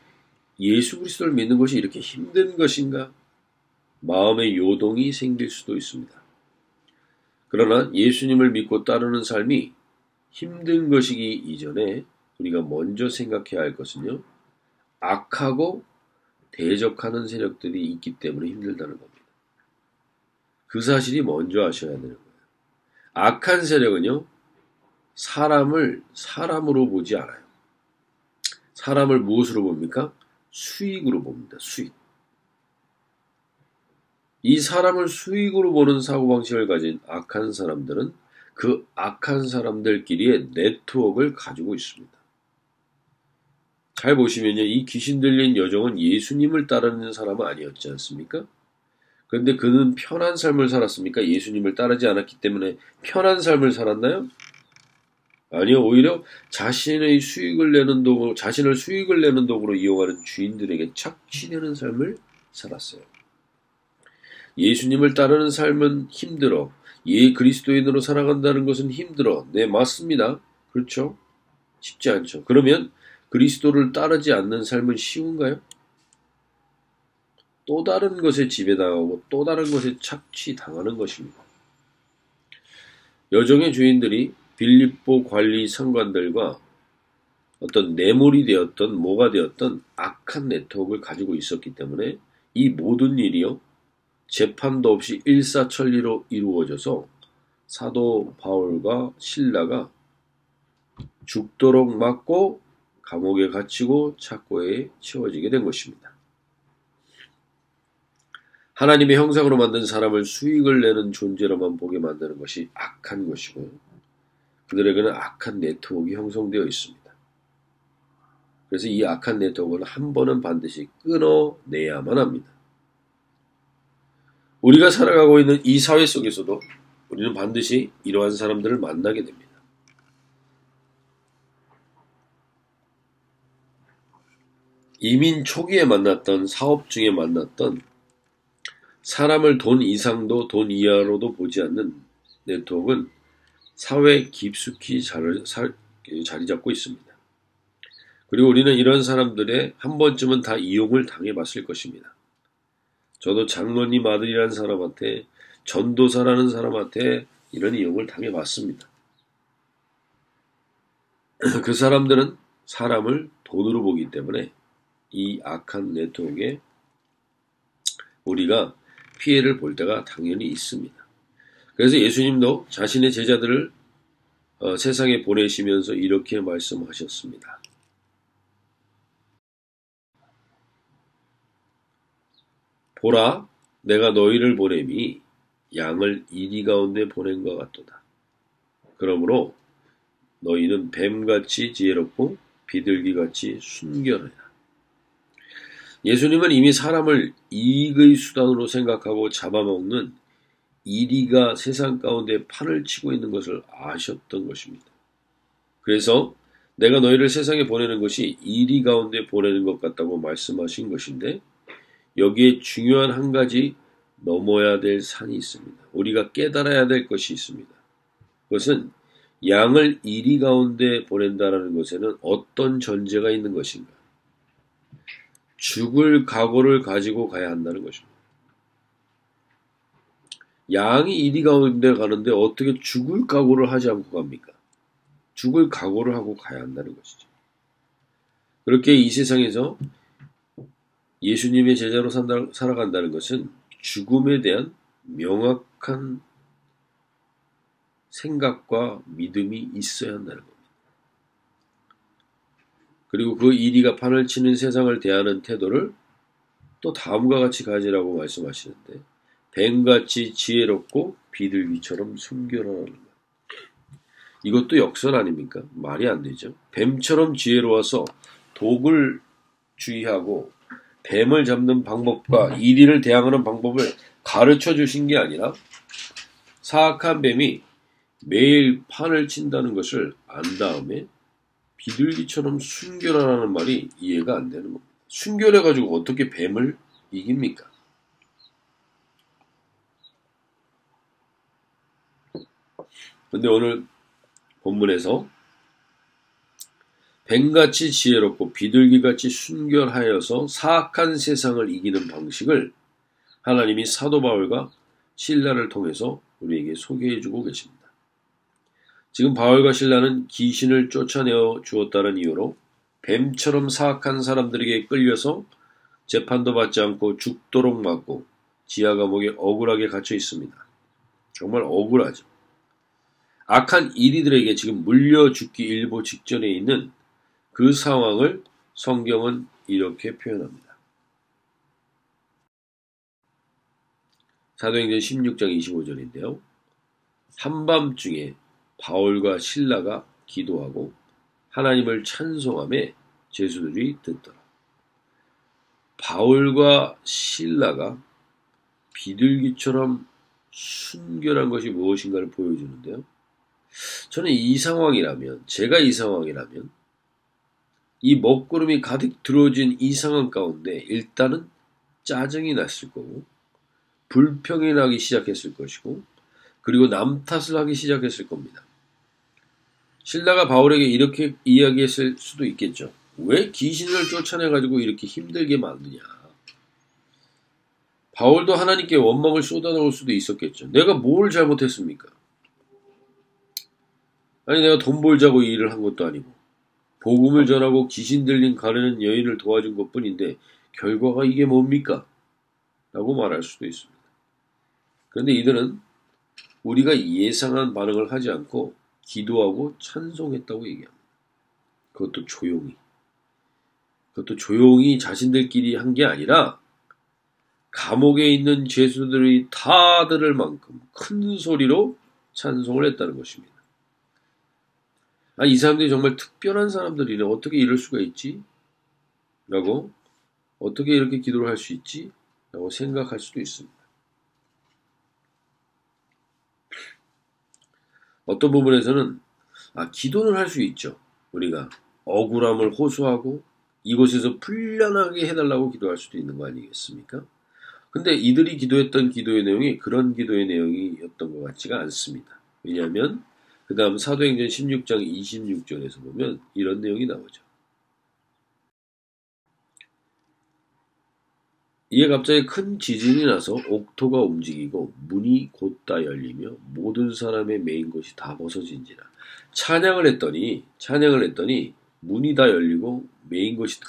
예수 그리스도를 믿는 것이 이렇게 힘든 것인가? 마음의 요동이 생길 수도 있습니다. 그러나 예수님을 믿고 따르는 삶이 힘든 것이기 이전에 우리가 먼저 생각해야 할 것은요. 악하고 대적하는 세력들이 있기 때문에 힘들다는 겁니다. 그 사실이 먼저 아셔야 되는 거예요. 악한 세력은요. 사람을 사람으로 보지 않아요. 사람을 무엇으로 봅니까? 수익으로 봅니다. 수익. 이 사람을 수익으로 보는 사고방식을 가진 악한 사람들은 그 악한 사람들끼리의 네트워크를 가지고 있습니다. 잘 보시면요. 이 귀신 들린 여종은 예수님을 따르는 사람은 아니었지 않습니까? 그런데 그는 편한 삶을 살았습니까? 예수님을 따르지 않았기 때문에 편한 삶을 살았나요? 아니요. 오히려 자신을 수익을 내는 도구로 이용하는 주인들에게 착취되는 삶을 살았어요. 예수님을 따르는 삶은 힘들어. 그리스도인으로 살아간다는 것은 힘들어. 네, 맞습니다. 그렇죠? 쉽지 않죠. 그러면 그리스도를 따르지 않는 삶은 쉬운가요? 또 다른 것에 지배당하고 또 다른 것에 착취당하는 것입니다. 여종의 주인들이 빌립보 관리 상관들과 어떤 뇌물이 되었던 뭐가 되었던 악한 네트워크를 가지고 있었기 때문에 이 모든 일이요. 재판도 없이 일사천리로 이루어져서 사도 바울과 실라가 죽도록 맞고 감옥에 갇히고 착고에 채워지게 된 것입니다. 하나님의 형상으로 만든 사람을 수익을 내는 존재로만 보게 만드는 것이 악한 것이고요. 그들에게는 악한 네트워크가 형성되어 있습니다. 그래서 이 악한 네트워크는 한 번은 반드시 끊어내야만 합니다. 우리가 살아가고 있는 이 사회 속에서도 우리는 반드시 이러한 사람들을 만나게 됩니다. 이민 초기에 만났던 사업 중에 만났던 사람을 돈 이상도 돈 이하로도 보지 않는 네트워크는 사회에 깊숙이 자리 잡고 있습니다. 그리고 우리는 이런 사람들의 한 번쯤은 다 이용을 당해봤을 것입니다. 저도 장로님 아들이라는 사람한테, 전도사라는 사람한테 이런 이용을 당해봤습니다. 그 사람들은 사람을 돈으로 보기 때문에 이 악한 네트워크에 우리가 피해를 볼 때가 당연히 있습니다. 그래서 예수님도 자신의 제자들을 세상에 보내시면서 이렇게 말씀하셨습니다. 보라, 내가 너희를 보냄이 양을 이리 가운데 보낸 것 같도다. 그러므로 너희는 뱀같이 지혜롭고 비둘기같이 순결하라. 예수님은 이미 사람을 이익의 수단으로 생각하고 잡아먹는 이리가 세상 가운데 판을 치고 있는 것을 아셨던 것입니다. 그래서 내가 너희를 세상에 보내는 것이 이리 가운데 보내는 것 같다고 말씀하신 것인데, 여기에 중요한 한 가지 넘어야 될 산이 있습니다. 우리가 깨달아야 될 것이 있습니다. 그것은 양을 이리 가운데 보낸다라는 것에는 어떤 전제가 있는 것인가? 죽을 각오를 가지고 가야 한다는 것입니다. 양이 이리 가운데 가는데 어떻게 죽을 각오를 하지 않고 갑니까? 죽을 각오를 하고 가야 한다는 것이죠. 그렇게 이 세상에서 예수님의 제자로 살아간다는 것은 죽음에 대한 명확한 생각과 믿음이 있어야 한다는 겁니다. 그리고 그 이리가 판을 치는 세상을 대하는 태도를 또 다음과 같이 가지라고 말씀하시는데, 뱀같이 지혜롭고 비둘기처럼 순결하는 것. 이것도 역설 아닙니까? 말이 안 되죠. 뱀처럼 지혜로워서 독을 주의하고 뱀을 잡는 방법과 이리를 대항하는 방법을 가르쳐 주신 게 아니라 사악한 뱀이 매일 판을 친다는 것을 안 다음에 비둘기처럼 순결하라는 말이 이해가 안 되는 겁니다. 순결해가지고 어떻게 뱀을 이깁니까? 근데 오늘 본문에서 뱀같이 지혜롭고 비둘기같이 순결하여서 사악한 세상을 이기는 방식을 하나님이 사도 바울과 실라를 통해서 우리에게 소개해주고 계십니다. 지금 바울과 실라는 귀신을 쫓아내어 주었다는 이유로 뱀처럼 사악한 사람들에게 끌려서 재판도 받지 않고 죽도록 맞고 지하 감옥에 억울하게 갇혀 있습니다. 정말 억울하죠. 악한 이리들에게 지금 물려 죽기 일보 직전에 있는 그 상황을 성경은 이렇게 표현합니다. 사도행전 16장 25절인데요. 한밤중에 바울과 실라가 기도하고 하나님을 찬송하며 제수들이 듣더라. 바울과 실라가 비둘기처럼 순결한 것이 무엇인가를 보여주는데요. 저는 이 상황이라면, 제가 이 상황이라면 이 먹구름이 가득 들어진 이 상황 가운데 일단은 짜증이 났을 거고, 불평이 나기 시작했을 것이고, 그리고 남 탓을 하기 시작했을 겁니다. 실라가 바울에게 이렇게 이야기했을 수도 있겠죠. 왜 귀신을 쫓아내가지고 이렇게 힘들게 만드냐. 바울도 하나님께 원망을 쏟아놓을 수도 있었겠죠. 내가 뭘 잘못했습니까? 아니, 내가 돈 벌자고 이 일을 한 것도 아니고 복음을 전하고 귀신 들린 가르는 여인을 도와준 것뿐인데 결과가 이게 뭡니까? 라고 말할 수도 있습니다. 그런데 이들은 우리가 예상한 반응을 하지 않고 기도하고 찬송했다고 얘기합니다. 그것도 조용히 자신들끼리 한 게 아니라 감옥에 있는 죄수들이 다 들을 만큼 큰 소리로 찬송을 했다는 것입니다. 이 사람들이 정말 특별한 사람들이네. 어떻게 이럴 수가 있지? 라고, 어떻게 이렇게 기도를 할 수 있지? 라고 생각할 수도 있습니다. 어떤 부분에서는 기도는 할 수 있죠. 우리가 억울함을 호소하고 이곳에서 풀려나게 해달라고 기도할 수도 있는 거 아니겠습니까? 근데 이들이 기도했던 기도의 내용이 그런 기도의 내용이었던 것 같지가 않습니다. 왜냐하면 그 다음 사도행전 16장 26절에서 보면 이런 내용이 나오죠. 이에 갑자기 큰 지진이 나서 옥토가 움직이고 문이 곧다 열리며 모든 사람의 메인 것이 다 벗어진지라. 찬양을 했더니 문이 다 열리고 메인 것이 다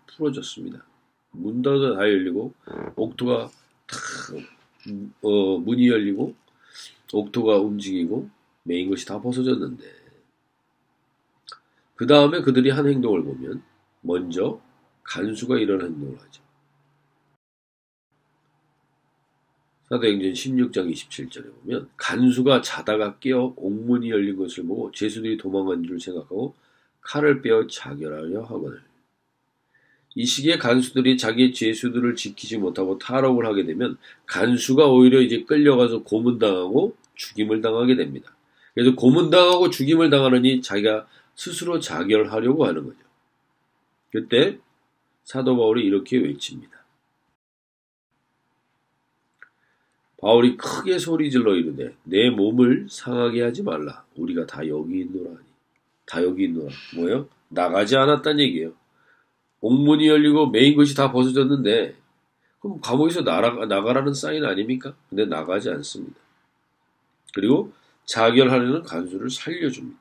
풀어졌습니다. 문도 다 열리고 옥토가 다 문이 열리고 옥토가 움직이고 메인 것이 다 벗어졌는데 그 다음에 그들이 한 행동을 보면 먼저 간수가 이런 행동을 하죠. 사도행전 16장 27절에 보면 간수가 자다가 깨어 옥문이 열린 것을 보고 죄수들이 도망간 줄 생각하고 칼을 빼어 자결하려 하거늘. 이 시기에 간수들이 자기의 죄수들을 지키지 못하고 탈옥을 하게 되면 간수가 오히려 이제 끌려가서 고문당하고 죽임을 당하게 됩니다. 그래서 고문당하고 죽임을 당하느니 자기가 스스로 자결하려고 하는 거죠. 그때 사도 바울이 이렇게 외칩니다. 바울이 크게 소리질러 이르되 내 몸을 상하게 하지 말라. 우리가 다 여기 있노라 하니. 다 여기 있노라. 뭐예요? 나가지 않았단 얘기예요. 옥문이 열리고 메인 것이 다 벗어졌는데 그럼 감옥에서 나가라는 사인 아닙니까? 근데 나가지 않습니다. 그리고 자결하려는 간수를 살려줍니다.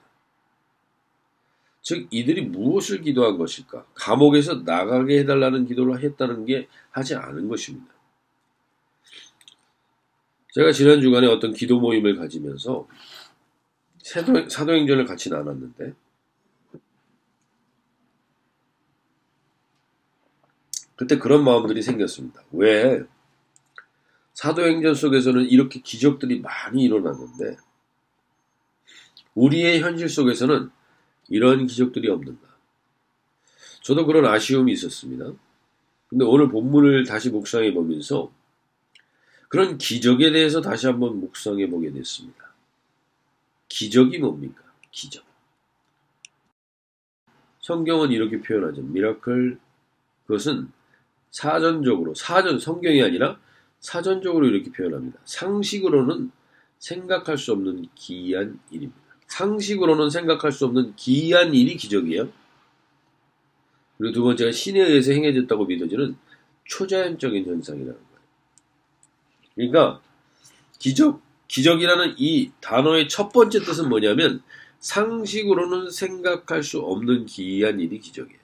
즉 이들이 무엇을 기도한 것일까? 감옥에서 나가게 해달라는 기도를 했다는 게 하지 않은 것입니다. 제가 지난 주간에 어떤 기도 모임을 가지면서 사도행전을 같이 나눴는데 그때 그런 마음들이 생겼습니다. 왜 사도행전 속에서는 이렇게 기적들이 많이 일어났는데 우리의 현실 속에서는 이런 기적들이 없는가? 저도 그런 아쉬움이 있었습니다. 근데 오늘 본문을 다시 묵상해 보면서 그런 기적에 대해서 다시 한번 묵상해 보게 됐습니다. 기적이 뭡니까? 기적. 성경은 이렇게 표현하죠. 미라클, 그것은 성경이 아니라 사전적으로 이렇게 표현합니다. 상식으로는 생각할 수 없는 기이한 일입니다. 상식으로는 생각할 수 없는 기이한 일이 기적이에요. 그리고 두 번째가 신에 의해서 행해졌다고 믿어지는 초자연적인 현상이라는 거예요. 그러니까 기적이라는 이 단어의 첫 번째 뜻은 뭐냐면 상식으로는 생각할 수 없는 기이한 일이 기적이에요.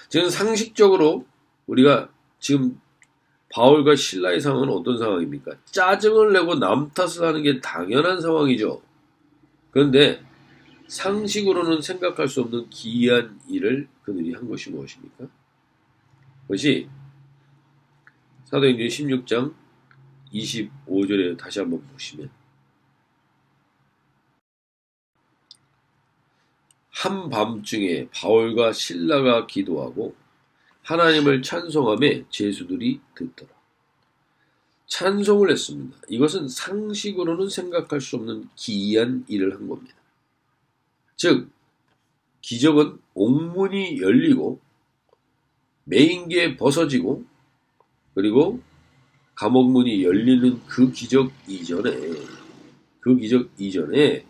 지금 상식적으로 우리가 지금 바울과 실라의 상황은 어떤 상황입니까? 짜증을 내고 남 탓을 하는 게 당연한 상황이죠. 그런데 상식으로는 생각할 수 없는 기이한 일을 그들이 한 것이 무엇입니까? 그것이 사도행전 16장 25절에 다시 한번 보시면 한밤중에 바울과 실라가 기도하고 하나님을 찬송하며 죄수들이 듣더라. 찬송을 했습니다. 이것은 상식으로는 생각할 수 없는 기이한 일을 한 겁니다. 즉 기적은 옥문이 열리고 메인게 벗어지고 그리고 감옥문이 열리는 그 기적 이전에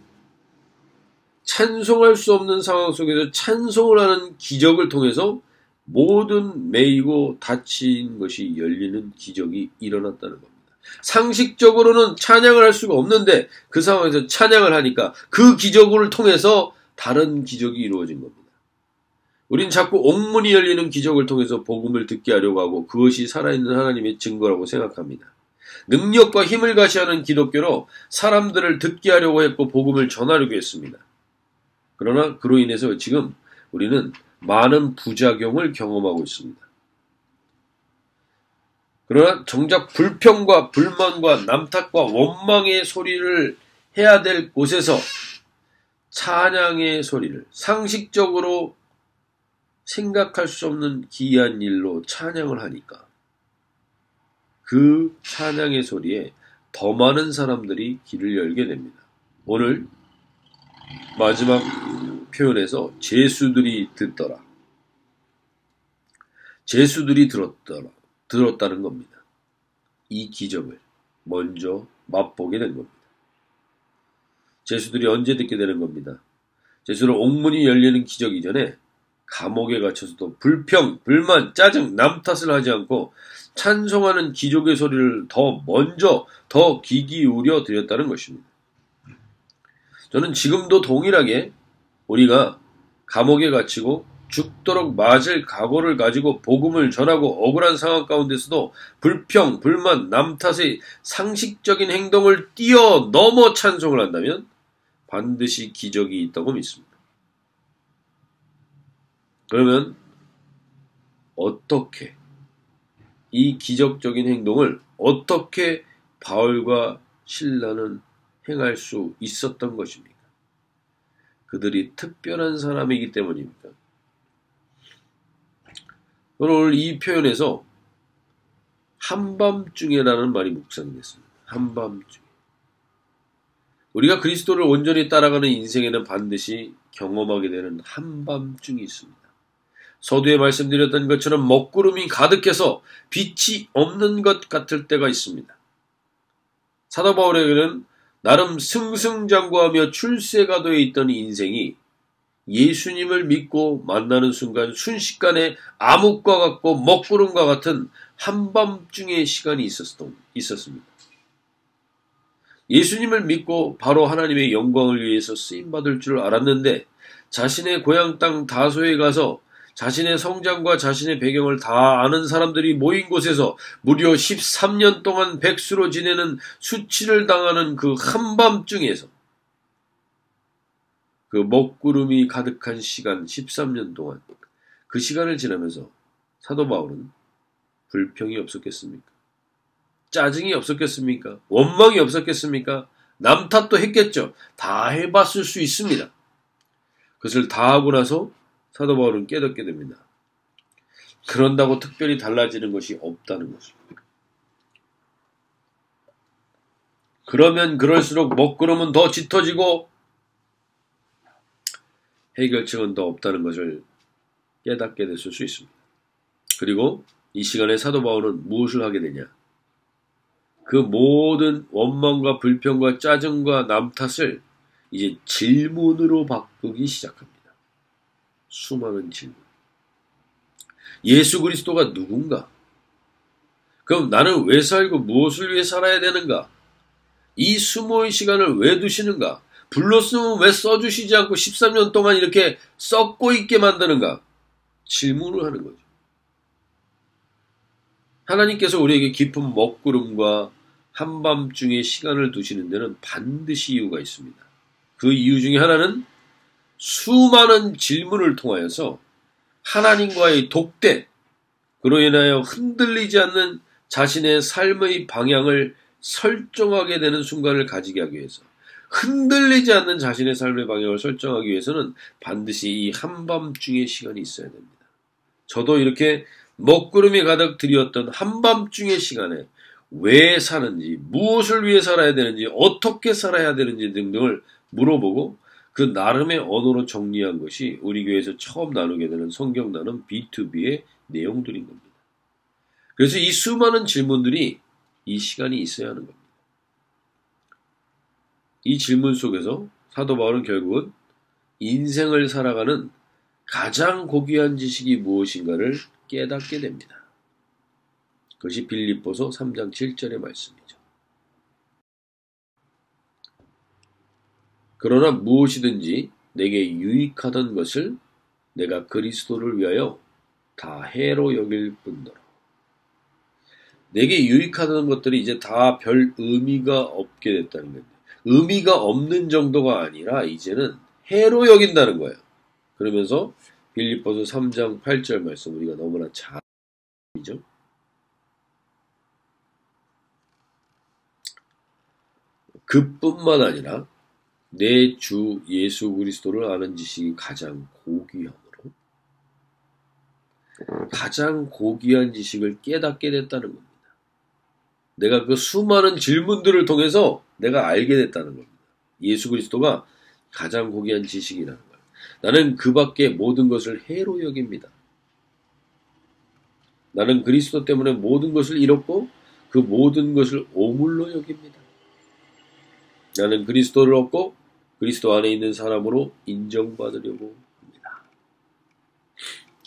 찬송할 수 없는 상황 속에서 찬송을 하는 기적을 통해서 모든 매이고 닫힌 것이 열리는 기적이 일어났다는 겁니다. 상식적으로는 찬양을 할 수가 없는데 그 상황에서 찬양을 하니까 그 기적을 통해서 다른 기적이 이루어진 겁니다. 우린 자꾸 옥문이 열리는 기적을 통해서 복음을 듣게 하려고 하고 그것이 살아있는 하나님의 증거라고 생각합니다. 능력과 힘을 가시하는 기독교로 사람들을 듣게 하려고 했고 복음을 전하려고 했습니다. 그러나 그로 인해서 지금 우리는 많은 부작용을 경험하고 있습니다. 그러나 정작 불평과 불만과 남탓과 원망의 소리를 해야 될 곳에서 찬양의 소리를 상식적으로 생각할 수 없는 기이한 일로 찬양을 하니까 그 찬양의 소리에 더 많은 사람들이 귀를 열게 됩니다. 오늘 마지막 표현에서 죄수들이 듣더라. 제수들이 들었다는 겁니다. 이 기적을 먼저 맛보게 된 겁니다. 제수들이 언제 듣게 되는 겁니다. 제수는 옥문이 열리는 기적 이전에 감옥에 갇혀서도 불평, 불만, 짜증, 남 탓을 하지 않고 찬송하는 기적의 소리를 더 먼저 더 귀 기울여 드렸다는 것입니다. 저는 지금도 동일하게 우리가 감옥에 갇히고 죽도록 맞을 각오를 가지고 복음을 전하고 억울한 상황 가운데서도 불평, 불만, 남 탓의 상식적인 행동을 뛰어넘어 찬송을 한다면 반드시 기적이 있다고 믿습니다. 그러면 어떻게 이 기적적인 행동을 어떻게 바울과 실라는 행할 수 있었던 것입니까? 그들이 특별한 사람이기 때문입니까? 오늘 이 표현에서 한밤중에라는 말이 묵상이 됐습니다. 한밤중에. 우리가 그리스도를 온전히 따라가는 인생에는 반드시 경험하게 되는 한밤중이 있습니다. 서두에 말씀드렸던 것처럼 먹구름이 가득해서 빛이 없는 것 같을 때가 있습니다. 사도 바울에게는 나름 승승장구하며 출세가 되어 있던 있던 예수님을 믿고 만나는 순간 순식간에 암흑과 같고 먹구름과 같은 한밤중의 시간이 있었습니다. 예수님을 믿고 바로 하나님의 영광을 위해서 쓰임받을 줄 알았는데 자신의 고향 땅 다소에 가서 자신의 성장과 자신의 배경을 다 아는 사람들이 모인 곳에서 무려 13년 동안 백수로 지내는 수치를 당하는 그 한밤중에서 그 먹구름이 가득한 시간 13년 동안 그 시간을 지나면서 사도 바울은 불평이 없었겠습니까? 짜증이 없었겠습니까? 원망이 없었겠습니까? 남 탓도 했겠죠. 다 해봤을 수 있습니다. 그것을 다 하고 나서 사도 바울은 깨닫게 됩니다. 그런다고 특별히 달라지는 것이 없다는 것입니다. 그러면 그럴수록 먹구름은 더 짙어지고 해결책은 더 없다는 것을 깨닫게 됐을 수 있습니다. 그리고 이 시간에 사도 바울은 무엇을 하게 되냐? 그 모든 원망과 불평과 짜증과 남 탓을 이제 질문으로 바꾸기 시작합니다. 수많은 질문. 예수 그리스도가 누군가? 그럼 나는 왜 살고 무엇을 위해 살아야 되는가? 이 수모의 시간을 왜 두시는가? 불렀으면 왜 써주시지 않고 13년 동안 이렇게 썩고 있게 만드는가? 질문을 하는 거죠. 하나님께서 우리에게 깊은 먹구름과 한밤중에 시간을 두시는 데는 반드시 이유가 있습니다. 그 이유 중에 하나는 수많은 질문을 통하여서 하나님과의 독대, 그로 인하여 흔들리지 않는 자신의 삶의 방향을 설정하게 되는 순간을 가지게 하기 위해서, 흔들리지 않는 자신의 삶의 방향을 설정하기 위해서는 반드시 이 한밤중의 시간이 있어야 됩니다. 저도 이렇게 먹구름이 가득 들이었던 한밤중의 시간에 왜 사는지, 무엇을 위해 살아야 되는지, 어떻게 살아야 되는지 등등을 물어보고 그 나름의 언어로 정리한 것이 우리 교회에서 처음 나누게 되는 성경 나눔 B2B의 내용들인 겁니다. 그래서 이 수많은 질문들이 이 시간이 있어야 하는 겁니다. 이 질문 속에서 사도 바울은 결국은 인생을 살아가는 가장 고귀한 지식이 무엇인가를 깨닫게 됩니다. 그것이 빌립보서 3장 7절의 말씀이죠. 그러나 무엇이든지 내게 유익하던 것을 내가 그리스도를 위하여 다 해로 여길 뿐더러. 내게 유익하던 것들이 이제 다 별 의미가 없게 됐다는 거예요. 의미가 없는 정도가 아니라 이제는 해로 여긴다는 거예요. 그러면서 빌립보서 3장 8절 말씀 우리가 너무나 잘 알죠. 그뿐만 아니라 내 주 예수 그리스도를 아는 지식이 가장 고귀함으로 가장 고귀한 지식을 깨닫게 됐다는 겁니다. 내가 그 수많은 질문들을 통해서 내가 알게 됐다는 겁니다. 예수 그리스도가 가장 고귀한 지식이라는 거예요. 나는 그 밖에 모든 것을 해로 여깁니다. 나는 그리스도 때문에 모든 것을 잃었고 그 모든 것을 오물로 여깁니다. 나는 그리스도를 얻고 그리스도 안에 있는 사람으로 인정받으려고 합니다.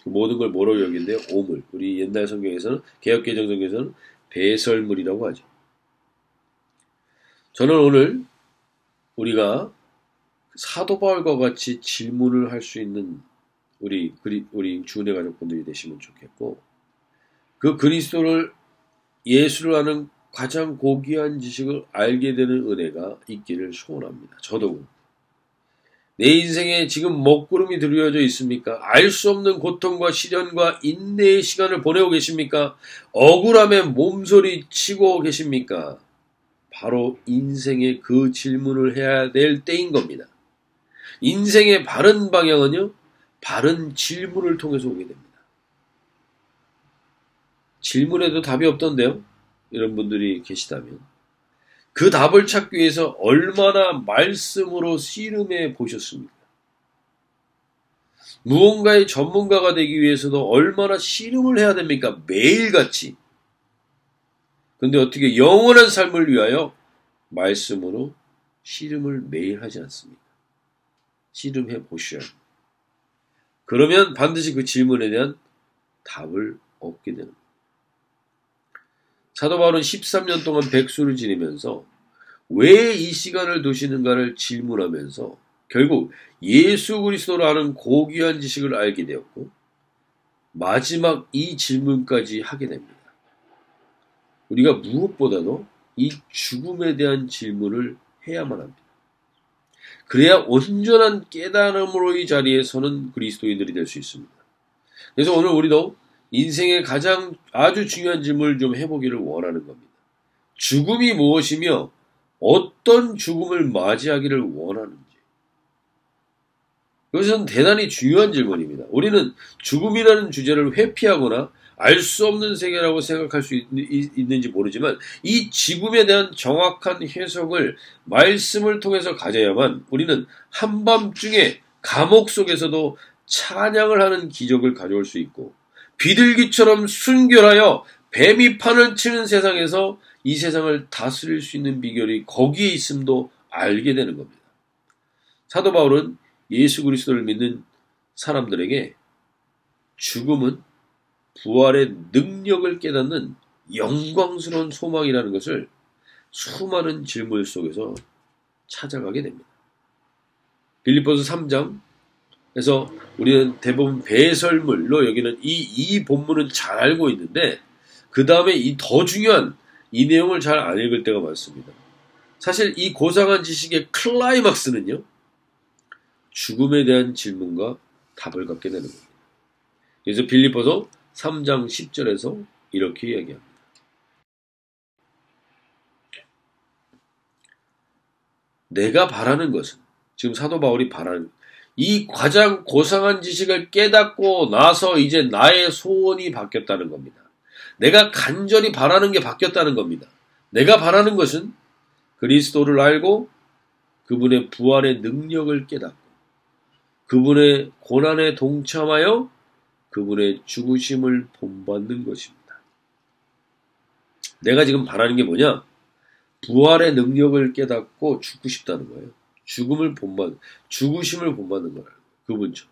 그 모든 걸 뭐로 여긴대요? 오물. 우리 옛날 성경에서는 개역개정 성경에서는 배설물이라고 하죠. 저는 오늘 우리가 사도 바울과 같이 질문을 할 수 있는 우리 주은혜 가족분들이 되시면 좋겠고, 그 그리스도를 예수를 아는 가장 고귀한 지식을 알게 되는 은혜가 있기를 소원합니다. 저도 내 인생에 지금 먹구름이 드리워져 있습니까? 알 수 없는 고통과 시련과 인내의 시간을 보내고 계십니까? 억울함에 몸소리 치고 계십니까? 바로 인생의 그 질문을 해야 될 때인 겁니다. 인생의 바른 방향은요, 바른 질문을 통해서 오게 됩니다. 질문에도 답이 없던데요? 이런 분들이 계시다면 그 답을 찾기 위해서 얼마나 말씀으로 씨름해 보셨습니까? 무언가의 전문가가 되기 위해서도 얼마나 씨름을 해야 됩니까? 매일같이. 근데 어떻게 영원한 삶을 위하여 말씀으로 씨름을 매일 하지 않습니까? 씨름해 보셔야 합니다. 그러면 반드시 그 질문에 대한 답을 얻게 되는 겁니다. 사도 바울은 13년 동안 백수를 지내면서 왜 이 시간을 두시는가를 질문하면서 결국 예수 그리스도를 아는 고귀한 지식을 알게 되었고, 마지막 이 질문까지 하게 됩니다. 우리가 무엇보다도 이 죽음에 대한 질문을 해야만 합니다. 그래야 온전한 깨달음으로의 자리에 서는 그리스도인들이 될 수 있습니다. 그래서 오늘 우리도 인생의 가장 아주 중요한 질문을 좀 해보기를 원하는 겁니다. 죽음이 무엇이며 어떤 죽음을 맞이하기를 원하는지. 이것은 대단히 중요한 질문입니다. 우리는 죽음이라는 주제를 회피하거나 알 수 없는 세계라고 생각할 수 있는지 모르지만 이 죽음에 대한 정확한 해석을 말씀을 통해서 가져야만 우리는 한밤중에 감옥 속에서도 찬양을 하는 기적을 가져올 수 있고, 비둘기처럼 순결하여 뱀이 판을 치는 세상에서 이 세상을 다스릴 수 있는 비결이 거기에 있음도 알게 되는 겁니다. 사도 바울은 예수 그리스도를 믿는 사람들에게 죽음은 부활의 능력을 깨닫는 영광스러운 소망이라는 것을 수많은 질문 속에서 찾아가게 됩니다. 빌립보서 3장에서 우리는 대부분 배설물로 여기는 이 본문은 잘 알고 있는데, 그 다음에 이 더 중요한 이 내용을 잘 안 읽을 때가 많습니다. 사실 이 고상한 지식의 클라이막스는요, 죽음에 대한 질문과 답을 갖게 되는 겁니다. 그래서 빌립보서 3장 10절에서 이렇게 이야기합니다. 내가 바라는 것은, 지금 사도 바울이 바라는 이 가장 고상한 지식을 깨닫고 나서 이제 나의 소원이 바뀌었다는 겁니다. 내가 간절히 바라는 게 바뀌었다는 겁니다. 내가 바라는 것은 그리스도를 알고 그분의 부활의 능력을 깨닫고 그분의 고난에 동참하여 그분의 죽으심을 본받는 것입니다. 내가 지금 바라는 게 뭐냐? 부활의 능력을 깨닫고 죽고 싶다는 거예요. 죽으심을 본받는 거라는 거예요. 그분처럼.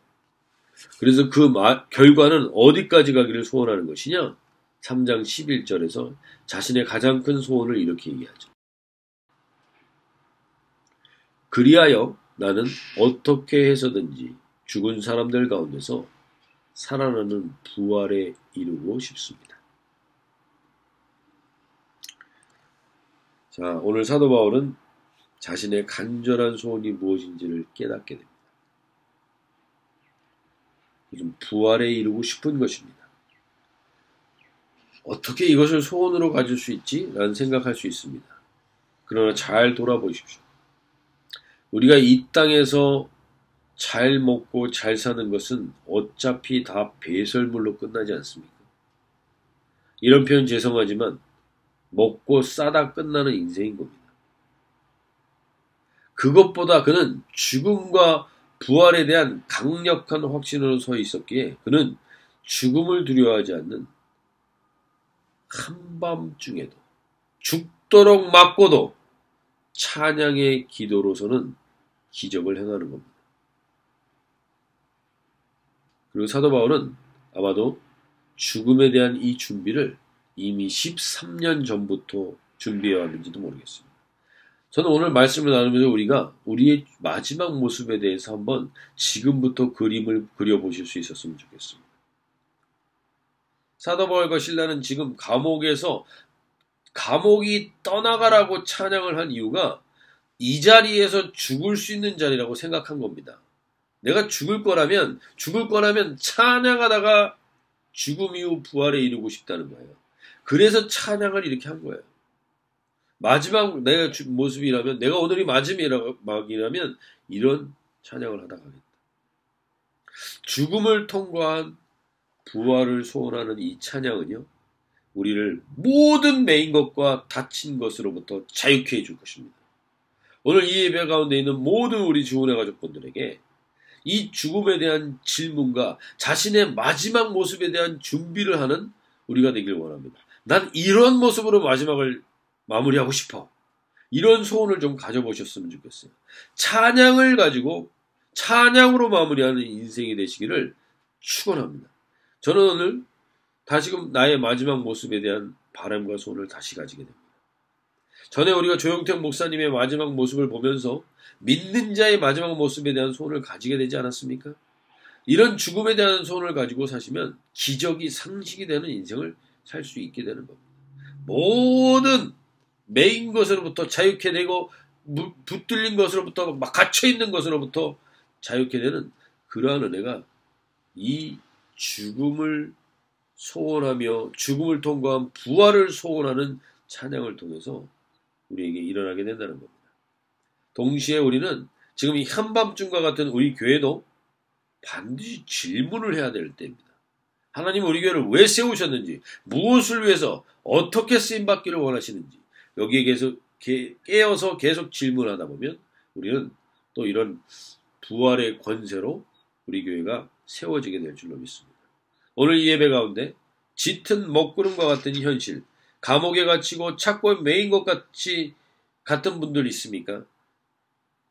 그래서 그 결과는 어디까지 가기를 소원하는 것이냐? 3장 11절에서 자신의 가장 큰 소원을 이렇게 얘기하죠. 그리하여 나는 어떻게 해서든지 죽은 사람들 가운데서 살아나는 부활에 이르고 싶습니다. 자, 오늘 사도 바울은 자신의 간절한 소원이 무엇인지를 깨닫게 됩니다. 요즘 부활에 이르고 싶은 것입니다. 어떻게 이것을 소원으로 가질 수 있지? 라는 생각할 수 있습니다. 그러나 잘 돌아보십시오. 우리가 이 땅에서 잘 먹고 잘 사는 것은 어차피 다 배설물로 끝나지 않습니까? 이런 표현 죄송하지만 먹고 싸다 끝나는 인생인 겁니다. 그것보다 그는 죽음과 부활에 대한 강력한 확신으로 서 있었기에 그는 죽음을 두려워하지 않는 한밤중에도 죽도록 맞고도 찬양의 기도로서는 기적을 행하는 겁니다. 그리고 사도 바울은 아마도 죽음에 대한 이 준비를 이미 13년 전부터 준비해 왔는지도 모르겠습니다. 저는 오늘 말씀을 나누면서 우리가 우리의 마지막 모습에 대해서 한번 지금부터 그림을 그려보실 수 있었으면 좋겠습니다. 사도 바울과 실라는 지금 감옥이 떠나가라고 찬양을 한 이유가 이 자리에서 죽을 수 있는 자리라고 생각한 겁니다. 내가 죽을 거라면 찬양하다가 죽음 이후 부활에 이르고 싶다는 거예요. 그래서 찬양을 이렇게 한 거예요. 마지막 내가 모습이라면, 내가 오늘이 마지막이라면 이런 찬양을 하다 가겠다. 죽음을 통과한 부활을 소원하는 이 찬양은요, 우리를 모든 매인 것과 다친 것으로부터 자유케 해줄 것입니다. 오늘 이 예배 가운데 있는 모든 우리 주은혜 가족분들에게 이 죽음에 대한 질문과 자신의 마지막 모습에 대한 준비를 하는 우리가 되길 원합니다. 난 이런 모습으로 마지막을 마무리하고 싶어. 이런 소원을 좀 가져보셨으면 좋겠어요. 찬양을 가지고 찬양으로 마무리하는 인생이 되시기를 축원합니다. 저는 오늘 다시금 나의 마지막 모습에 대한 바람과 소원을 다시 가지게 됩니다. 전에 우리가 조영택 목사님의 마지막 모습을 보면서 믿는 자의 마지막 모습에 대한 소원을 가지게 되지 않았습니까? 이런 죽음에 대한 소원을 가지고 사시면 기적이 상식이 되는 인생을 살 수 있게 되는 겁니다. 모든 매인 것으로부터 자유케 되고 붙들린 것으로부터 막 갇혀있는 것으로부터 자유케 되는 그러한 은혜가 이 죽음을 소원하며 죽음을 통과한 부활을 소원하는 찬양을 통해서 우리에게 일어나게 된다는 겁니다. 동시에 우리는 지금 이 한밤중과 같은 우리 교회도 반드시 질문을 해야 될 때입니다. 하나님은 우리 교회를 왜 세우셨는지, 무엇을 위해서 어떻게 쓰임받기를 원하시는지 여기에 계속 깨어서 계속 질문하다 보면 우리는 또 이런 부활의 권세로 우리 교회가 세워지게 될 줄로 믿습니다. 오늘 이 예배 가운데 짙은 먹구름과 같은 현실, 감옥에 갇히고 착고에 매인 것 같은 분들 있습니까?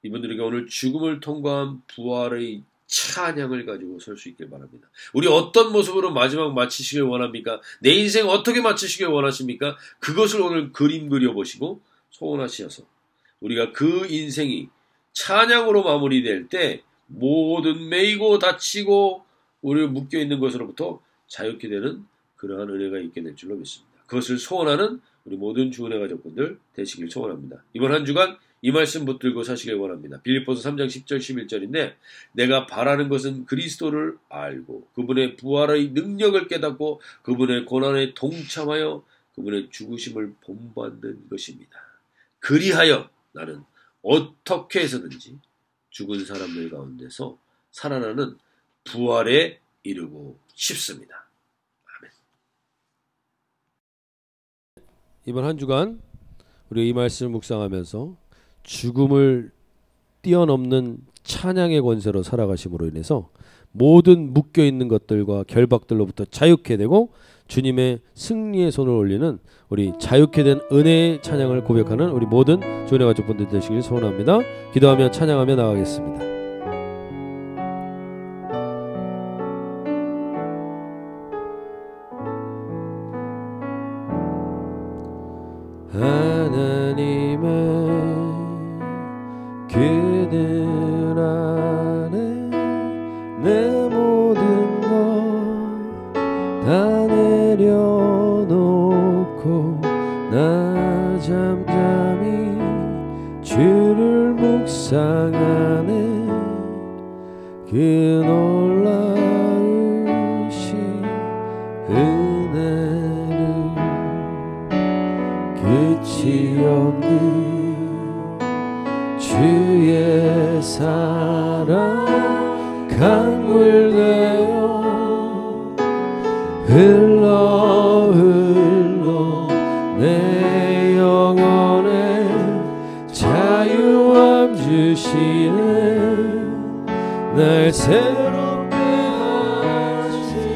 이분들에게 오늘 죽음을 통과한 부활의 찬양을 가지고 설 수 있길 바랍니다. 우리 어떤 모습으로 마지막 마치시길 원합니까? 내 인생 어떻게 마치시길 원하십니까? 그것을 오늘 그림 그려보시고 소원하셔서 우리가 그 인생이 찬양으로 마무리될 때 모든 매이고 다치고 우리 묶여있는 것으로부터 자유케 되는 그러한 은혜가 있게 될 줄로 믿습니다. 그것을 소원하는 우리 모든 주은혜 가족분들 되시길 소원합니다. 이번 한 주간 이 말씀 붙들고 사시길 원합니다. 빌립보서 3장 10절 11절인데 내가 바라는 것은 그리스도를 알고 그분의 부활의 능력을 깨닫고 그분의 고난에 동참하여 그분의 죽으심을 본받는 것입니다. 그리하여 나는 어떻게 해서든지 죽은 사람들 가운데서 살아나는 부활에 이르고 싶습니다. 아멘. 이번 한 주간 우리 이 말씀을 묵상하면서 죽음을 뛰어넘는 찬양의 권세로 살아가심으로 인해서 모든 묶여있는 것들과 결박들로부터 자유케 되고 주님의 승리의 손을 올리는 우리 자유케 된 은혜의 찬양을 고백하는 우리 모든 주은혜 가족분들 되시길 소원합니다. 기도하며 찬양하며 나가겠습니다. 하나님의 그늘 안에 내 모든 것 다 내려놓고 나 잠잠히 주를 묵상하네. 그 놀라우신 은혜를 끝이 없는 주의 사랑 강물 되어 흘러 내 영혼에 자유함 주시네. 날 새롭게 하시네.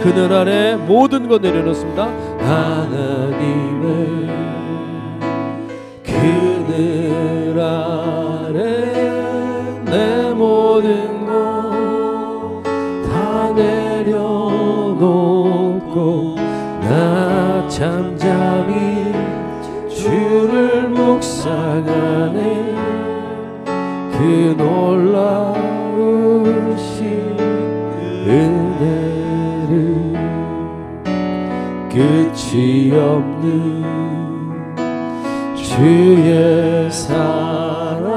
그늘 아래 모든 것 내려놓습니다. 하나님의 그늘 아래 내 모든 것 다 내려놓고 나 잠잠히 주를 묵상하네. 그 놀라우신 은혜를 끝이 없는 주의 사랑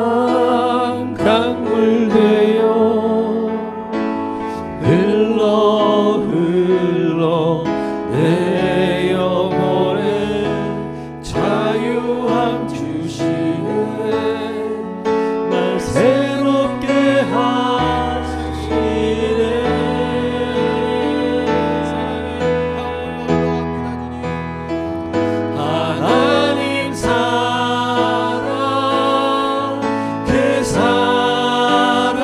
강물 되어 흘러 흘러 내 영혼에 자유함 주시네. 날 새롭게 하시네. 하나님 사랑 그 사랑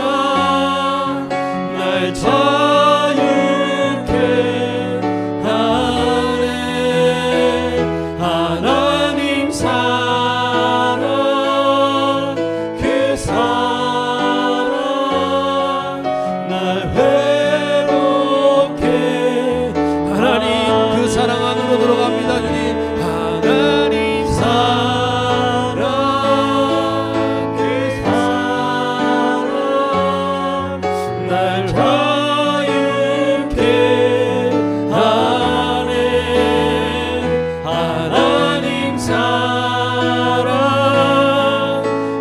날 자유케 하네. 하나님 사랑 그 사랑 날 회복해. 하나님 그 사랑 안으로 들어갑니다. 주님 하나님 사랑 그 사랑 날 자유케 하네. 하나님 사랑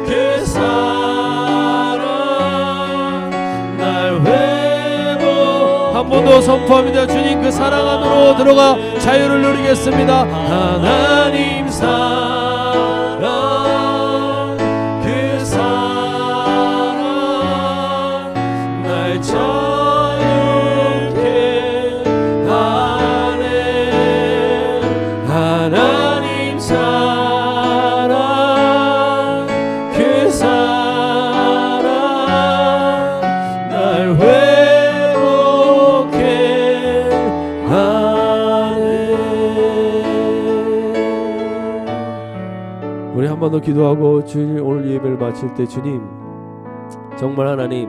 그 사랑 날 회복. 한 번 더 선포합니다. 주님 그 사랑 안으로 들어가 자유를 누리겠습니다. 하나님 사랑 그 사랑 날 자유케 하네. 하나님 사랑 그 사랑 날 회복해 하네. 우리 한 번 더 기도하고 주님 오늘 예배를 마칠 때 주님 정말 하나님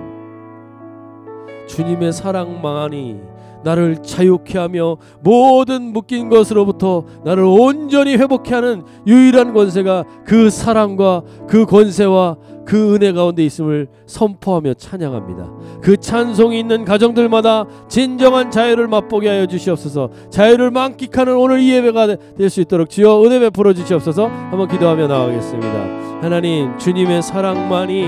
주님의 사랑만이 나를 자유케 하며 모든 묶인 것으로부터 나를 온전히 회복케 하는 유일한 권세가 그 사랑과 그 권세와 그 은혜 가운데 있음을 선포하며 찬양합니다. 그 찬송이 있는 가정들마다 진정한 자유를 맛보게 하여 주시옵소서. 자유를 만끽하는 오늘 이 예배가 될 수 있도록 주여 은혜 베풀어 주시옵소서. 한번 기도하며 나가겠습니다. 하나님 주님의 사랑만이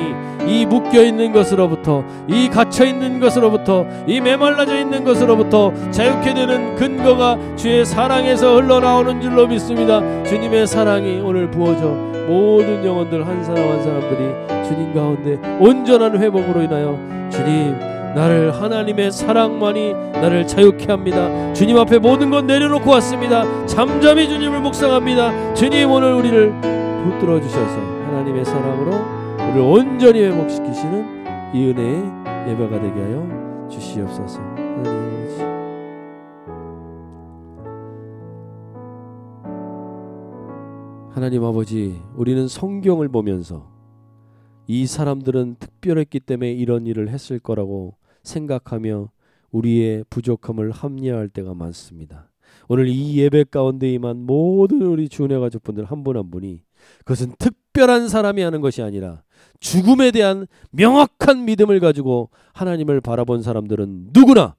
이 묶여있는 것으로부터 이 갇혀있는 것으로부터 이 메말라져 있는 것으로부터 자유케 되는 근거가 주의 사랑에서 흘러나오는 줄로 믿습니다. 주님의 사랑이 오늘 부어져 모든 영혼들 한 사람 한 사람들이 주님 가운데 온전한 회복으로 인하여 주님 나를 하나님의 사랑만이 나를 자유케 합니다. 주님 앞에 모든 것 내려놓고 왔습니다. 잠잠히 주님을 묵상합니다. 주님 오늘 우리를 붙들어 주셔서 하나님의 사랑으로 우리를 온전히 회복시키시는 이 은혜의 예배가 되게 하여 주시옵소서. 하나님 아버지 하나님 아버지 우리는 성경을 보면서 이 사람들은 특별했기 때문에 이런 일을 했을 거라고 생각하며 우리의 부족함을 합리화할 때가 많습니다. 오늘 이 예배 가운데 임한 모든 우리 주은혜 가족분들 한 분 한 분이 그것은 특별한 사람이 하는 것이 아니라 죽음에 대한 명확한 믿음을 가지고 하나님을 바라본 사람들은 누구나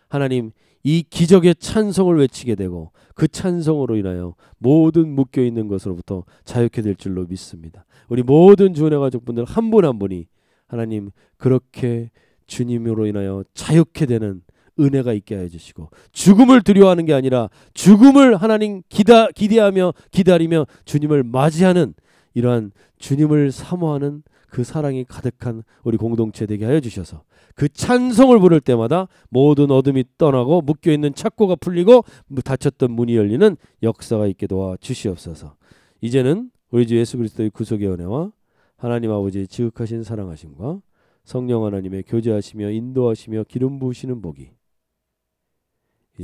하나님 이 기적의 찬송을 외치게 되고 그 찬송으로 인하여 모든 묶여있는 것으로부터 자유케 될 줄로 믿습니다. 우리 모든 주은혜 가족분들 한 분 한 분이 하나님 그렇게 주님으로 인하여 자유케 되는 은혜가 있게 하여 주시고 죽음을 두려워하는 게 아니라 죽음을 하나님 기대하며 기다리며 주님을 맞이하는 이러한 주님을 사모하는 그 사랑이 가득한 우리 공동체 되게 하여 주셔서 그 찬송을 부를 때마다 모든 어둠이 떠나고 묶여있는 착고가 풀리고 닫혔던 문이 열리는 역사가 있게 도와 주시옵소서. 이제는 우리 주 예수 그리스도의 구속의 은혜와 하나님 아버지의 지극하신 사랑하심과 성령 하나님의 교제하시며 인도하시며 기름 부으시는 복이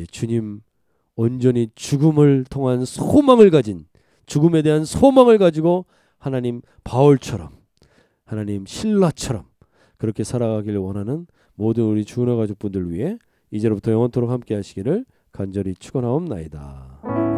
주님 온전히 죽음을 통한 소망을 가진, 죽음에 대한 소망을 가지고 하나님 바울처럼, 하나님 실라처럼 그렇게 살아가기를 원하는 모든 우리 주은혜 가족분들 위해 이제로부터 영원토록 함께 하시기를 간절히 축원하옵나이다.